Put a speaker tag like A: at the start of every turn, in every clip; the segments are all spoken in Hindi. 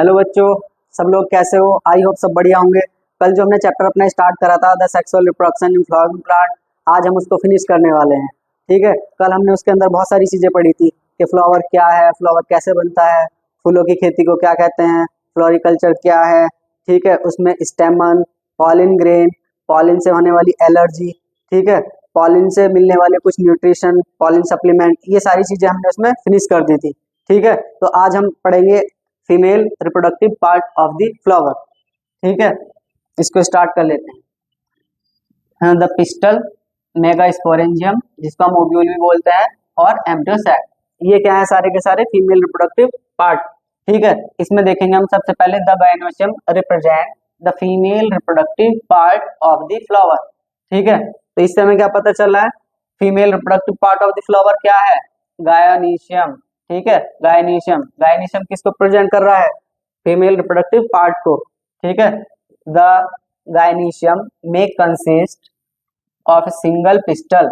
A: हेलो बच्चों, सब लोग कैसे हो? आई होप सब बढ़िया होंगे। कल जो हमने चैप्टर अपना स्टार्ट करा था the sexual reproduction in flowering plant, आज हम उसको फिनिश करने वाले हैं। ठीक है, कल हमने उसके अंदर बहुत सारी चीज़ें पढ़ी थी कि फ्लावर क्या है, फ्लावर कैसे बनता है, फूलों की खेती को क्या कहते हैं, फ्लोरिकल्चर क्या है। ठीक है, उसमें स्टेमन, पॉलिन ग्रेन, पॉलिन से होने वाली एलर्जी, ठीक है, पॉलिन से मिलने वाले कुछ न्यूट्रिशन, पॉलिन सप्लीमेंट, ये सारी चीज़ें हमने उसमें फिनिश कर दी थी। ठीक है, तो आज हम पढ़ेंगे female reproductive part of the flower. ठीक है, इसको स्टार्ट कर लेते हैं। द पिस्टल, मेगास्पोरेंजियम, जिसको हम ओव्यूल भी बोलते हैं, और एम्ब्रियोसैक, ये क्या है? सारे के सारे फीमेल रिप्रोडक्टिव पार्ट। ठीक है, इसमें देखेंगे हम सबसे पहले the gynoecium represent the female reproductive part of the flower. ठीक है, तो इससे हमें क्या पता चल रहा है? Female reproductive part of the flower क्या है? गायनीशियम। ठीक है, गायनीशियम, गायनीशियम किसको प्रेजेंट कर रहा है? फीमेल रिप्रोडक्टिव पार्ट को। ठीक है, द गायनीशियम में कंसिस्ट ऑफ सिंगल पिस्टल।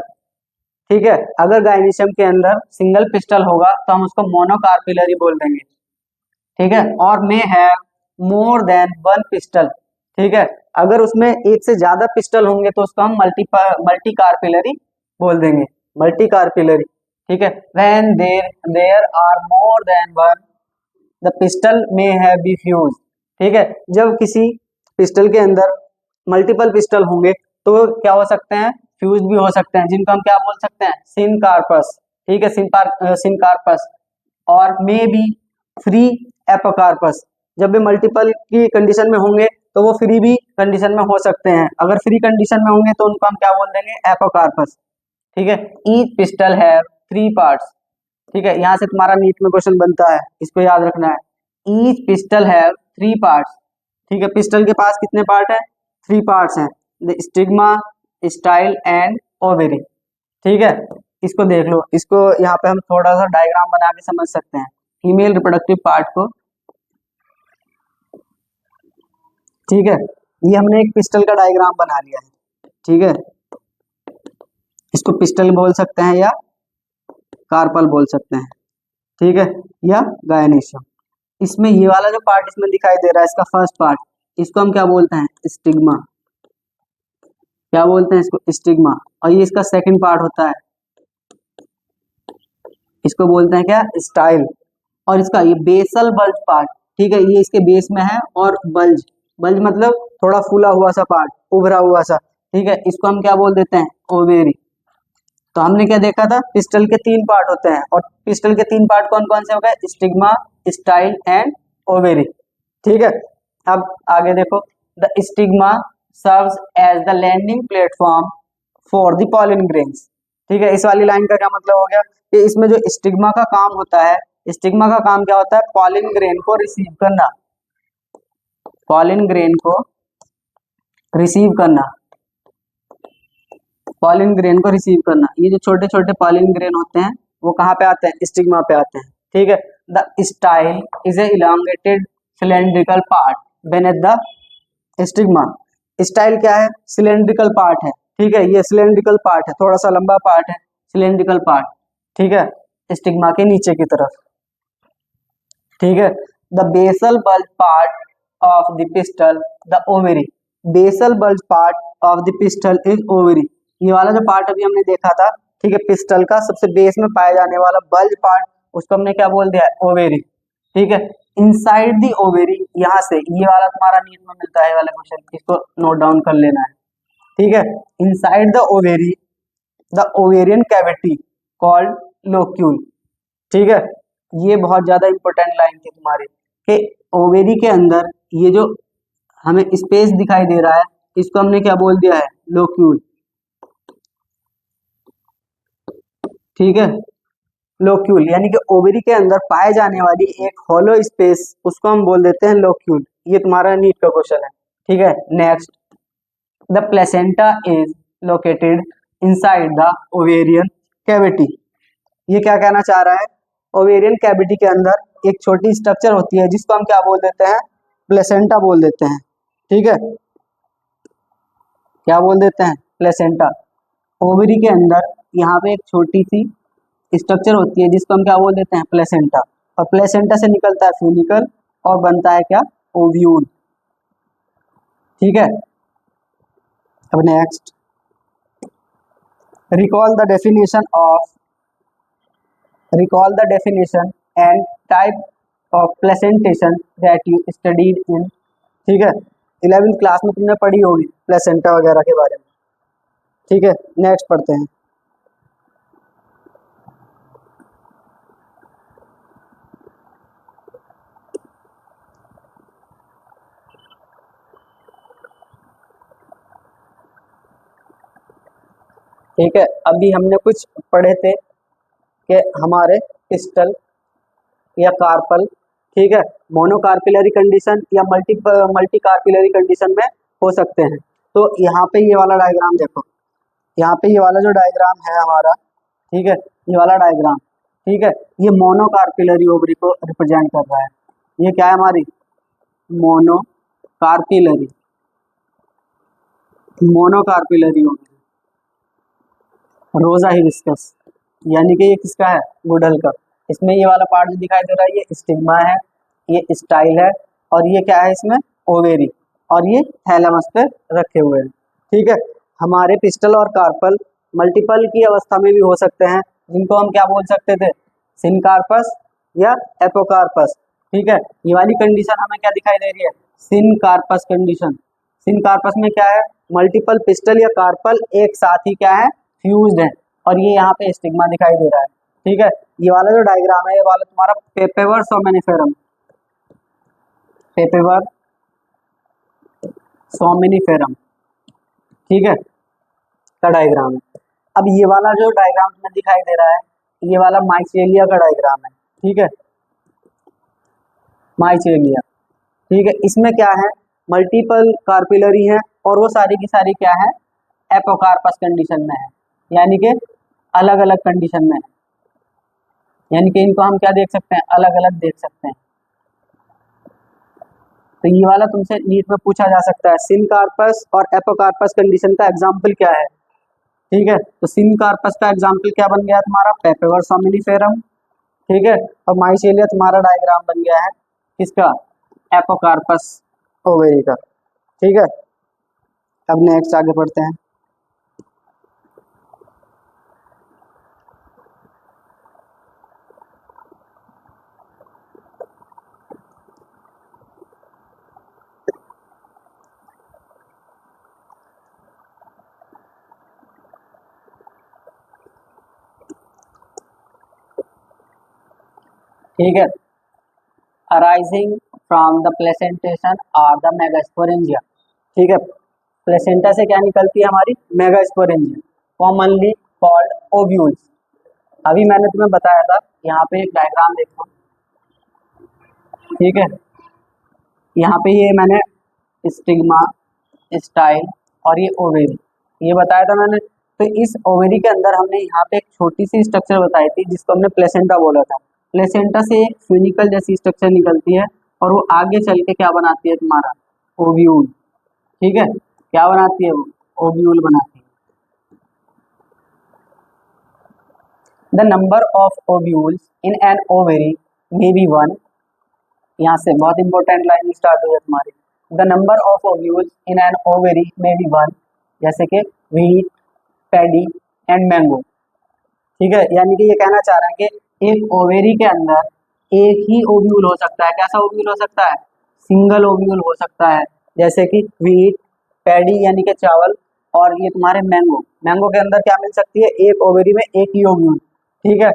A: ठीक है, अगर गायनीशियम के अंदर सिंगल पिस्टल होगा तो हम उसको मोनोकार्पिलरी बोल देंगे। ठीक है, और में है मोर देन वन पिस्टल। ठीक है, अगर उसमें एक से ज्यादा पिस्टल होंगे तो उसको हम मल्टी कार्पिलरी बोल देंगे, मल्टी कार्पिलरी। ठीक है, when there are more than one the pistil में है बी फ्यूज। ठीक है, जब किसी पिस्टल के अंदर मल्टीपल पिस्टल होंगे तो क्या हो सकते हैं? फ्यूज भी हो सकते हैं, जिनको हम क्या बोल सकते हैं? सिनकार्पस। ठीक है, सिनकार्पस, और मे बी फ्री एपोकार्पस। जब भी मल्टीपल की कंडीशन में होंगे तो वो फ्री भी कंडीशन में हो सकते हैं, अगर फ्री कंडीशन में होंगे तो उनको हम क्या बोल देंगे? एपोकार्पस। ठीक है, ईच पिस्टल है थ्री पार्ट्स। ठीक है, यहाँ से तुम्हारा नीट में क्वेश्चन बनता है, इसको याद रखना है। ईच पिस्टल है थ्री पार्ट्स। ठीक है, पिस्टल के पास कितने पार्ट है? थ्री पार्ट्स हैं, the stigma, style and ovary. ठीक है, इसको देख लो, इसको यहाँ पे हम थोड़ा सा डायग्राम बना के समझ सकते हैं फीमेल रिप्रोडक्टिव पार्ट को। ठीक है, ये हमने एक पिस्टल का डायग्राम बना लिया है। ठीक है, इसको पिस्टल बोल सकते हैं या कार्पल बोल सकते हैं। ठीक है, या गायनीशियम। इसमें ये वाला जो पार्ट इसमें दिखाई दे रहा है, इसका फर्स्ट पार्ट, इसको हम क्या बोलते हैं? स्टिग्मा। क्या बोलते हैं इसको? स्टिग्मा। और ये इसका सेकंड पार्ट होता है, इसको बोलते हैं क्या? स्टाइल। और इसका ये बेसल बल्ज पार्ट, ठीक है, ये इसके बेस में है, और बल्ज, बल्ज मतलब थोड़ा फूला हुआ सा पार्ट, उभरा हुआ सा। ठीक है, इसको हम क्या बोल देते हैं? ओवेरी। तो हमने क्या देखा था? पिस्टल के तीन पार्ट होते हैं, और पिस्टल के तीन पार्ट कौन कौन से हो गए? Stigma, style and ovary. ठीक है, अब आगे देखो, the stigma serves as the landing platform for the pollen grains. ठीक है, इस वाली लाइन का क्या मतलब हो गया कि इसमें जो स्टिग्मा का काम होता है, स्टिग्मा का काम क्या होता है? पॉलिन ग्रेन को रिसीव करना, पॉलिन ग्रेन को रिसीव करना, पॉलिन ग्रेन को रिसीव करना। ये जो छोटे छोटे पॉलिन ग्रेन होते हैं वो कहाँ पे आते हैं? स्टिग्मा पे आते हैं। ठीक है, the style is a elongated cylindrical part beneath the stigma. Style क्या है? सिलेंड्रिकल पार्ट है। ठीक है, ये सिलेंड्रिकल पार्ट है, थोड़ा सा लंबा पार्ट है, सिलेंड्रिकल पार्ट। ठीक है, स्टिग्मा के नीचे की तरफ। ठीक है, the basal bulge part of the pistil the ovary. Basal bulge part of the pistil is ovary. ये वाला जो पार्ट अभी हमने देखा था, ठीक है, पिस्टल का सबसे बेस में पाया जाने वाला बल्ज पार्ट, उसको हमने क्या बोल दिया? ओवेरी। ठीक है, इनसाइड दी ओवेरी, यहाँ से ये वाला तुम्हारा नीट में मिलता है वाला क्वेश्चन, इसको नोट डाउन कर लेना है। ठीक है, inside the ovary the ovarian cavity called locule. ठीक है, ये बहुत ज्यादा इंपॉर्टेंट लाइन थी तुम्हारी कि ओवेरी के अंदर ये जो हमें स्पेस दिखाई दे रहा है, इसको हमने क्या बोल दिया है? लोक्यूल। ठीक है, लोक्यूल यानी कि ओवेरी के अंदर पाए जाने वाली एक हॉलो स्पेस, उसको हम बोल देते हैं लोक्यूल। ये तुम्हारा नीट का क्वेश्चन है। ठीक है, next, the placenta is located inside the ovarian cavity. ये क्या कहना चाह रहा है? ओवेरियन कैविटी के अंदर एक छोटी स्ट्रक्चर होती है जिसको हम क्या बोल देते हैं? प्लेसेंटा बोल देते हैं। ठीक है, क्या बोल देते हैं? प्लेसेंटा। ओवरी के अंदर यहाँ पे एक छोटी सी स्ट्रक्चर होती है जिसको हम क्या बोल देते हैं? प्लेसेंटा। और प्लेसेंटा से निकलता है फ्यूनिकल, और बनता है क्या, ओव्यूल। ठीक है, अब next, recall the definition of, recall the definition and type of placentation that you studied in, ठीक है, 11th क्लास में तुमने पढ़ी होगी प्लेसेंटा वगैरह के बारे में। ठीक है, नेक्स्ट पढ़ते हैं। ठीक है, अभी हमने कुछ पढ़े थे कि हमारे पिस्टल या कार्पल, ठीक है, मोनोकार्पिलरी कंडीशन या मल्टी कार्पिलरी कंडीशन में हो सकते हैं। तो यहाँ पे ये वाला डायग्राम देखो, यहाँ पे ये वाला जो डायग्राम है हमारा, ठीक है, ये वाला डायग्राम, ठीक है, ये मोनोकार्पिलरी ओवरी को रिप्रेजेंट कर रहा है। ये क्या है हमारी मोनोकार्पिलरी, मोनोकार्पिलरी ओवरी, रोजा हिबिस्कस, यानी कि ये किसका है, गुडल का। इसमें ये वाला पार्ट जो दिखाई दे रहा है ये स्टिग्मा है, ये स्टाइल है, और ये क्या है इसमें ओवेरी, और ये थैलेमस पे रखे हुए हैं। ठीक है, हमारे पिस्टल और कार्पल मल्टीपल की अवस्था में भी हो सकते हैं, जिनको हम क्या बोल सकते थे, सिनकार्पस या एपोकार्पस। ठीक है, ये वाली कंडीशन हमें क्या दिखाई दे रही है, सिनकार्पस कंडीशन। सिनकार्पस में क्या है, मल्टीपल पिस्टल या कार्पल एक साथ ही क्या है, फ्यूज्ड है, और ये यहाँ पे स्टिग्मा दिखाई दे रहा है। ठीक है, ये वाला जो डायग्राम है ये वाला तुम्हारा पेपेवर सोमेनिफेरम, पेपेवर सोमेनिफेरम, ठीक है, का डायग्राम है। अब ये वाला जो डायग्राम में दिखाई दे रहा है ये वाला माइचेलिया का डायग्राम है। ठीक है, माइचेलिया, ठीक है, इसमें क्या है, मल्टीपल कार्पिलरी है और वो सारी की सारी क्या है, एपोकार्पस कंडीशन में है, यानी कि अलग अलग कंडीशन में है, यानी कि इनको हम क्या देख सकते हैं, अलग अलग देख सकते हैं। तो ये वाला तुमसे नीट में पूछा जा सकता है, सिनकार्पस और एपोकार्पस कंडीशन का एग्जाम्पल क्या है। ठीक है, तो सिनकार्पस का एग्जाम्पल क्या बन गया तुम्हारा, पेपेवर सोमेनिफेरम। ठीक है, और माइसेलिया तुम्हारा डायग्राम बन गया है किसका, एपोकार्पस ओवेरी का। ठीक है, अब नेक्स्ट आगे बढ़ते हैं। ठीक है, arising from the placentation are the megasporangia. ठीक है, प्लेसेंटा से क्या निकलती है हमारी, मेगास्पोरेंजिया, कॉमनली कॉल्ड ओव्यूल्स। अभी मैंने तुम्हें बताया था, यहाँ पे एक डायग्राम देखो। ठीक है, यहाँ पे ये मैंने स्टिग्मा, स्टाइल और ये ओवेरी ये बताया था मैंने। तो इस ओवेरी के अंदर हमने यहाँ पे एक छोटी सी स्ट्रक्चर बताई थी जिसको हमने प्लेसेंटा बोला था। प्लेसेंटा से एक फ्यूनिकल जैसी स्ट्रक्चर निकलती है और वो आगे चल के क्या बनाती है तुम्हारा, ओव्यूल। ठीक है, क्या बनाती है वो, ओव्यूल बनाती है। The number of ovules in an ovary may be one, यहाँ से बहुत इंपॉर्टेंट लाइन स्टार्ट हो है तुम्हारी, the number of ovules in an ovary may be one, जैसे कि व्हीट, पैडी एंड मैंगो। ठीक है, यानी कि ये कहना चाह रहे हैं कि एक ओवेरी के अंदर एक ही ओव्यूल हो सकता है। कैसा ओव्यूल हो सकता है, सिंगल ओव्यूल हो सकता है, जैसे कि व्हीट, पैडी यानी कि चावल, और ये तुम्हारे मैंगो, मैंगो के अंदर क्या मिल सकती है, एक ओवेरी में एक ही ओव्यूल। ठीक है,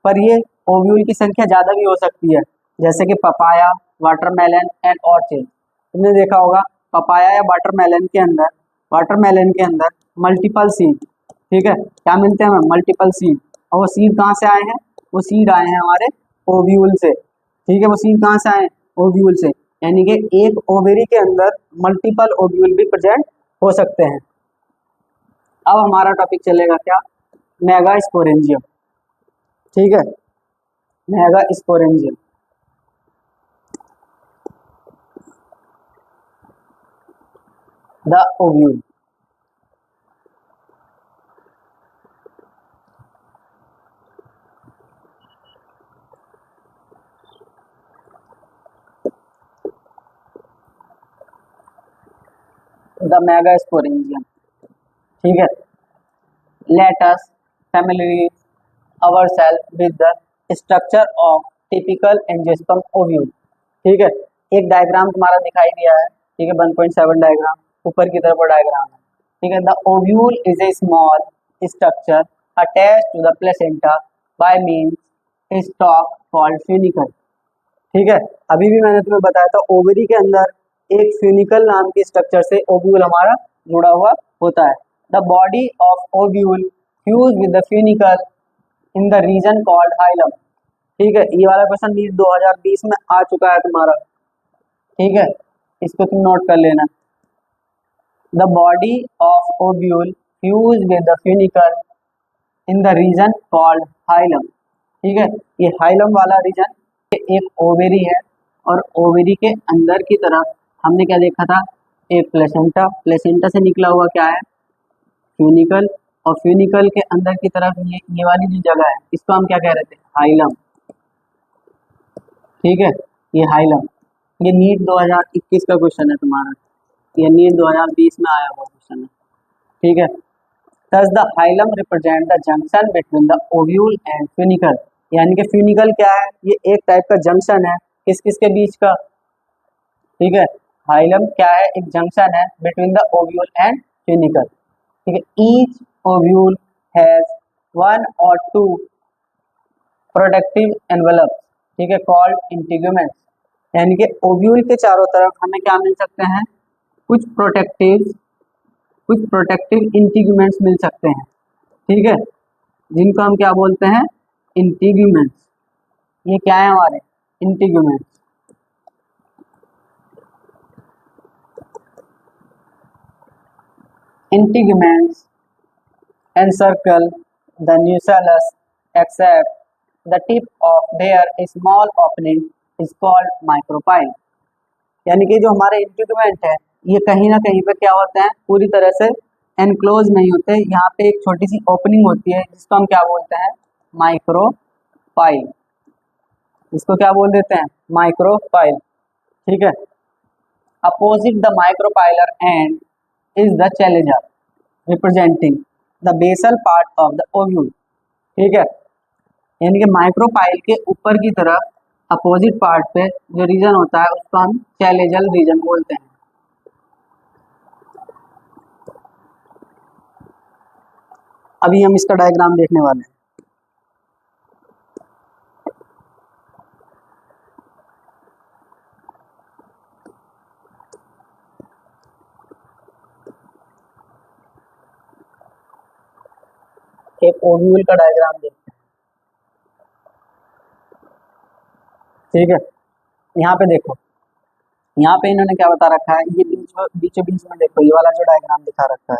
A: पर ये ओव्यूल की संख्या ज्यादा भी हो सकती है, जैसे कि पपाया, वाटरमेलन एंड ऑरेंज। तुमने देखा होगा पपाया या वाटरमेलन के अंदर मल्टीपल सीड, ठीक है, क्या मिलते हैं हमें, मल्टीपल सीड। और वो सीड कहाँ से आए हैं, वो सीड आए हैं हमारे ओव्यूल से। ठीक है, वो सीड कहाँ से आए हैं, ओव्यूल से, यानी कि एक ओवेरी के अंदर मल्टीपल ओव्यूल भी प्रेजेंट हो सकते हैं। अब हमारा टॉपिक चलेगा क्या, मेगास्पोरेंजियम। ठीक है, megasporangium, the ovule. The megasporangium. ठीक है, let us familiarize ourselves with the structure of typical angiosperm ovule। ठीक है, एक डायग्राम तुम्हारा दिखाई दिया है, ठीक है, 1.7 डायग्राम ऊपर की तरफ डायग्राम है। ठीक है, the ovule is a small structure attached to the placenta by means stalk called funicle. ठीक है, अभी भी मैंने तुम्हें बताया था ओवरी के अंदर एक फ्यूनिकल नाम की स्ट्रक्चर से ओव्यूल हमारा जुड़ा हुआ होता है। The body of ovule fuse with the funicle in the reason called hilum. ठीक है, ये वाला क्वेश्चन नीट 2020 में आ चुका है तुम्हारा। ठीक है, इसको तुम नोट कर लेना। The body of ovule fuse with the funicle in the reason called hilum. ठीक है, ये हाइलम वाला रीजन एक ओवेरी है और ओवेरी के अंदर की तरफ हमने क्या देखा था, एक प्लेसेंटा, प्लेसेंटा से निकला हुआ क्या है, फ्यूनिकल, और फ्यूनिकल के अंदर की तरफ ये वाली जो जगह है इसको हम क्या कह रहे थे, हाइलम। ठीक है, ये हाइलम, ये नीट 2021 का क्वेश्चन है तुम्हारा, ये नीट 2020 में आया हुआ क्वेश्चन है। ठीक है, thus the hilum represent the junction between the ovule and funicle। यानी कि फ्यूनिकल क्या है, ये एक टाइप का जंक्शन है किस किस के बीच का। ठीक है, हाइलम क्या है, एक जंक्शन है between the ovule and funicle. ठीक है, ईच ओव्यूल हैज वन और टू प्रोडक्टिव एनवेलप, ठीक है, कॉल्ड इंटीग्यूमेंट्स। यानी कि ओव्यूल के चारों तरफ हमें क्या मिल सकते हैं, कुछ प्रोटेक्टिव इंटीग्यूमेंट्स मिल सकते हैं। ठीक है, जिनको हम क्या बोलते हैं, इंटीग्यूमेंट्स। ये क्या है हमारे integuments. Integuments encircle the nucellus except the tip of their small opening is called micropyle। यानी कि जो हमारे इंटीग्यूमेंट है ये कहीं ना कहीं पे क्या होते हैं, पूरी तरह से एनक्लोज नहीं होते, यहाँ पे एक छोटी सी ओपनिंग होती है जिसको हम क्या बोलते हैं, माइक्रोपाइल। इसको क्या बोल देते हैं, माइक्रोपाइल। ठीक है, opposite the micropylar end is the chalaza representing the basal part of the ovule. ठीक है, यानी कि माइक्रोपाइल के ऊपर की तरफ अपोजिट पार्ट पे जो रीजन होता है उसको हम चैलेंजल रीजन बोलते हैं। अभी हम इसका डायग्राम देखने वाले हैं। एक ओव्यूल का डायग्राम देखते हैं। ठीक है, यहाँ पे देखो, यहाँ पे इन्होंने क्या बता रखा है, ये बीचों बीच में देखो ये वाला जो डायग्राम दिखा रखा है,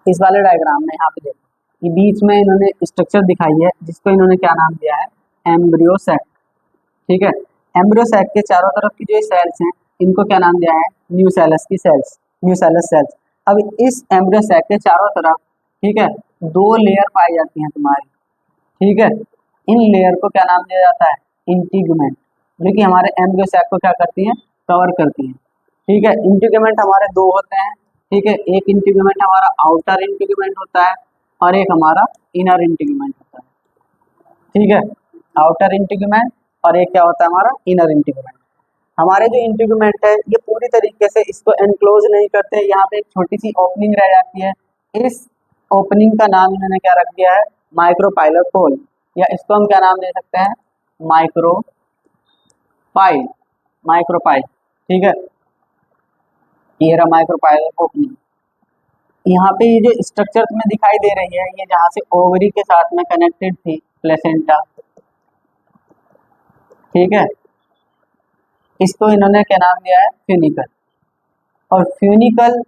A: इस वाले डायग्राम में यहाँ पे देखो ये बीच में इन्होंने स्ट्रक्चर दिखाई है जिसको इन्होंने क्या नाम दिया है, एम्ब्रियो सैक। ठीक है, एम्ब्रियो सैक के चारों तरफ की जो सेल्स हैं इनको क्या नाम दिया है, न्यूसेलस की सेल्स, न्यूसेलस सेल्स। अब इस एम्ब्रियो सैक के चारों तरफ, ठीक है, दो लेयर पाई जाती हैं तुम्हारी। ठीक है, इन लेयर को क्या नाम दिया जाता है, इंटीग्यूमेंट, जो कि हमारे एम्ब्रियो सैक को क्या करती हैं, कवर करती हैं। ठीक है, इंटीग्यूमेंट हमारे दो होते हैं। ठीक है, एक इंटीग्यूमेंट हमारा आउटर इंटीग्यूमेंट होता है और एक हमारा इनर इंटीग्यूमेंट होता है। ठीक है, आउटर इंटीग्यूमेंट और एक क्या होता है हमारा इनर इंटीग्यूमेंट। हमारे जो इंटीग्यूमेंट है ये पूरी तरीके से इसको एनक्लोज नहीं करते, यहाँ पे एक छोटी सी ओपनिंग रह जाती है। इस ओपनिंग का नाम इन्होंने क्या रख दिया है, माइक्रोपाइलर होल, या इसको हम क्या नाम दे सकते हैं, माइक्रोपाइल, माइक्रोपाइल। ठीक है, ये रहा माइक्रोपाइलर ओपनिंग। यहाँ पे ये जो स्ट्रक्चर तुम्हें दिखाई दे रही है ये जहाँ से ओवरी के साथ में कनेक्टेड थी प्लेसेंटा। ठीक है, इसको इन्होंने क्या नाम दिया है, फ्यूनिकल। और फ्यूनिकल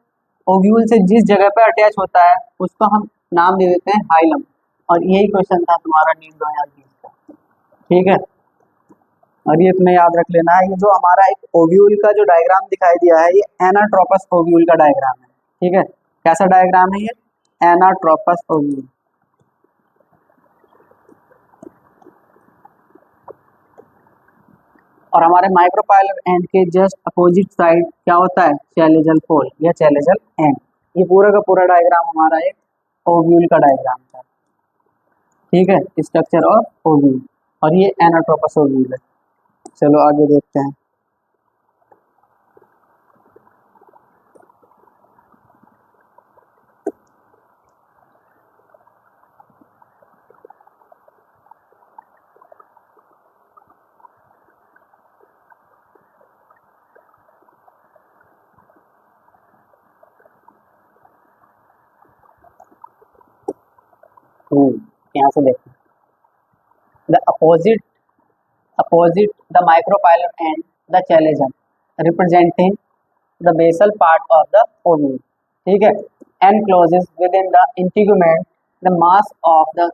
A: ओव्यूल से जिस जगह पे अटैच होता है उसको हम नाम दे देते हैं हाइलम। और यही क्वेश्चन था तुम्हारा नीट 2020 का। ठीक है, और ये तुम्हें याद रख लेना है, ये जो हमारा एक ओव्यूल का जो डायग्राम दिखाई दिया है ये एनाट्रोपस ओव्यूल का डायग्राम है। ठीक है, कैसा डायग्राम है ये, एनाट्रोपस ओव्यूल। और हमारे माइक्रोपाइलर एंड के जस्ट अपोजिट साइड क्या होता है, चैलेजल पोल या चैलेजल एंड। ये पूरा का पूरा डायग्राम हमारा एक ओव्यूल का डायग्राम था, ठीक है, स्ट्रक्चर ऑफ ओव्यूल, और ये एनाट्रोपस ओव्यूल है। चलो आगे देखते हैं। यहाँ से देखते हैं, the opposite the micropylar and the chalazal representing the basal part of the ovule, ठीक है, encloses within the integument the mass of the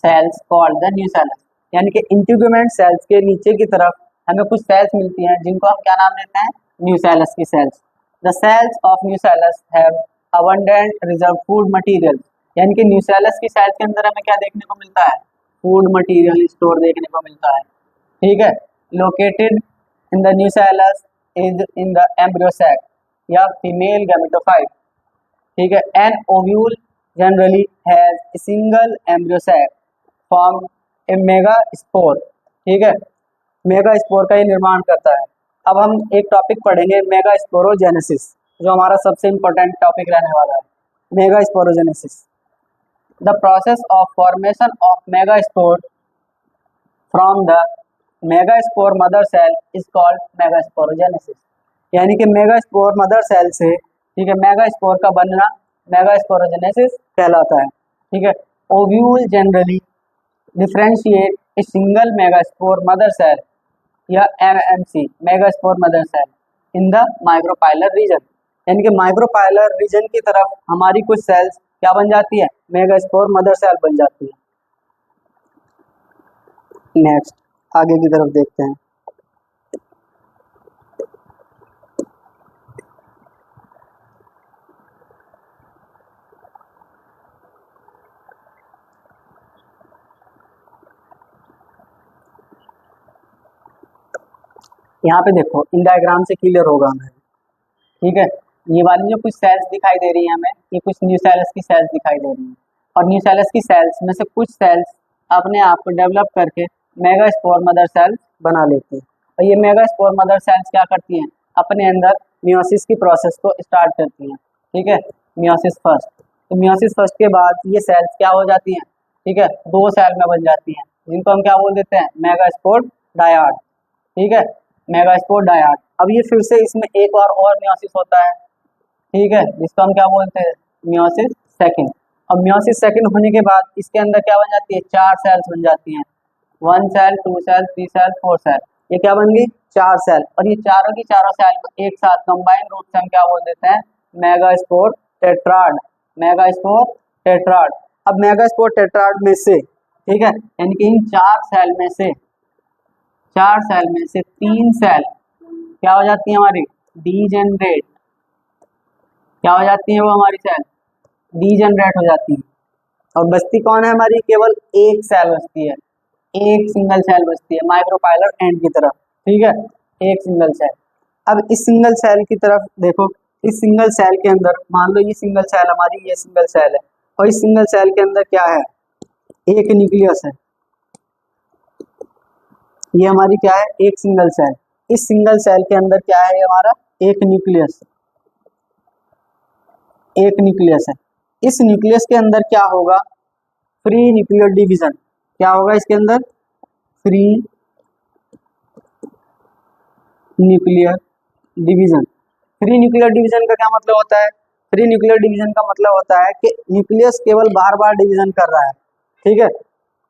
A: cells called the nucellus। यानी कि इंटीग्यूमेंट सेल्स के नीचे की तरफ हमें कुछ सेल्स मिलती हैं जिनको हम क्या नाम देते हैं, न्यूसेलस की cells. The cells of nucellus have abundant reserve food material. यानी कि न्यूसेलस की सेल्स के अंदर हमें क्या देखने को मिलता है, फूड मटेरियल स्टोर देखने को मिलता है, ठीक है। Located in the nucellus is in the embryo sac या फीमेल गैमेटोफाइट, ठीक है। An ovule generally has a single embryo sac form a mega spore, ठीक है, मेगा स्पोर का ये निर्माण करता है। अब हम एक टॉपिक पढ़ेंगे मेगा स्पोरोजेनेसिस, जो हमारा सबसे इम्पोर्टेंट टॉपिक रहने वाला है, mega sporogenesis. The process of formation of mega spore from the megaspore mother cell is called megasporogenesis. यानी कि मेगास्पोर मदर सेल से, ठीक है, मेगास्पोर का बनना मेगास्पोरोजेनेसिस कहलाता है, ठीक है। Ovule generally differentiate a single megaspore mother cell या MMC megaspore mother cell in the micropylar region. यानी कि माइक्रोपाइलर रीजन की तरफ हमारी कुछ सेल्स क्या बन जाती है, मेगास्पोर मदर सेल बन जाती है। नेक्स्ट आगे की तरफ देखते हैं। यहाँ पे देखो, इन डायग्राम से क्लियर होगा हमें, ठीक है। ये वाली जो कुछ सेल्स दिखाई दे रही है हमें, ये कुछ न्यूसेलस की सेल्स दिखाई दे रही हैं, और न्यूसेलस की सेल्स में से कुछ सेल्स अपने आप को डेवलप करके मेगास्पोर मदर सेल्स बना लेती हैं। और ये मेगास्पोर मदर सेल्स क्या करती हैं, अपने अंदर मियोसिस की प्रोसेस को स्टार्ट करती हैं, ठीक है, मियोसिस फर्स्ट। तो मियोसिस फर्स्ट के बाद ये सेल्स क्या हो जाती हैं, ठीक है, दो सेल में बन जाती हैं, जिनको हम क्या बोल देते हैं, मेगास्पोर डायाड, ठीक है, मेगास्पोर डायाड। अब ये फिर से इसमें एक और मियोसिस होता है, ठीक है, जिसको हम क्या बोलते हैं, मियोसिस सेकंड। अब मियोसिस सेकंड होने के बाद इसके अंदर क्या बन जाती है, चार सेल्स बन जाती हैं, 1 सेल 2 सेल 3 सेल 4 सेल। ये क्या बन गई, 4 सेल। और ये चारों की चारों सेल को एक साथ कंबाइन रूप से हम क्या बोल देते हैं, मेगास्पोर टेट्राड, मेगास्पोर टेट्राड। अब मेगास्पोर टेट्राड में से, ठीक है, यानी कि इन चार सेल में से 3 सेल क्या हो जाती है हमारी, डीजेनरेट। क्या हो जाती है वो हमारी सेल, डीजेनरेट हो जाती है। और बचती कौन है हमारी, केवल एक सेल बचती है, एक सिंगल सेल बचती है माइक्रोपाइलर एंड की तरफ, ठीक है, एक सिंगल सेल। अब इस सिंगल सेल की तरफ देखो, इस सिंगल सेल के अंदर मान लो ये सिंगल सेल हमारी, ये सिंगल सेल है, और इस सिंगल सेल के अंदर क्या है, एक न्यूक्लियस है। ये हमारी क्या है, एक सिंगल सेल। इस सिंगल सेल के अंदर क्या है हमारा, एक न्यूक्लियस, एक न्यूक्लियस है। इस न्यूक्लियस के अंदर क्या होगा, फ्री न्यूक्लियर डिवीजन। क्या होगा इसके अंदर, free nuclear division. Free nuclear division का क्या मतलब होता है, फ्री न्यूक्लियर डिवीजन का मतलब होता है कि न्यूक्लियस केवल बार बार डिवीजन कर रहा है, ठीक है,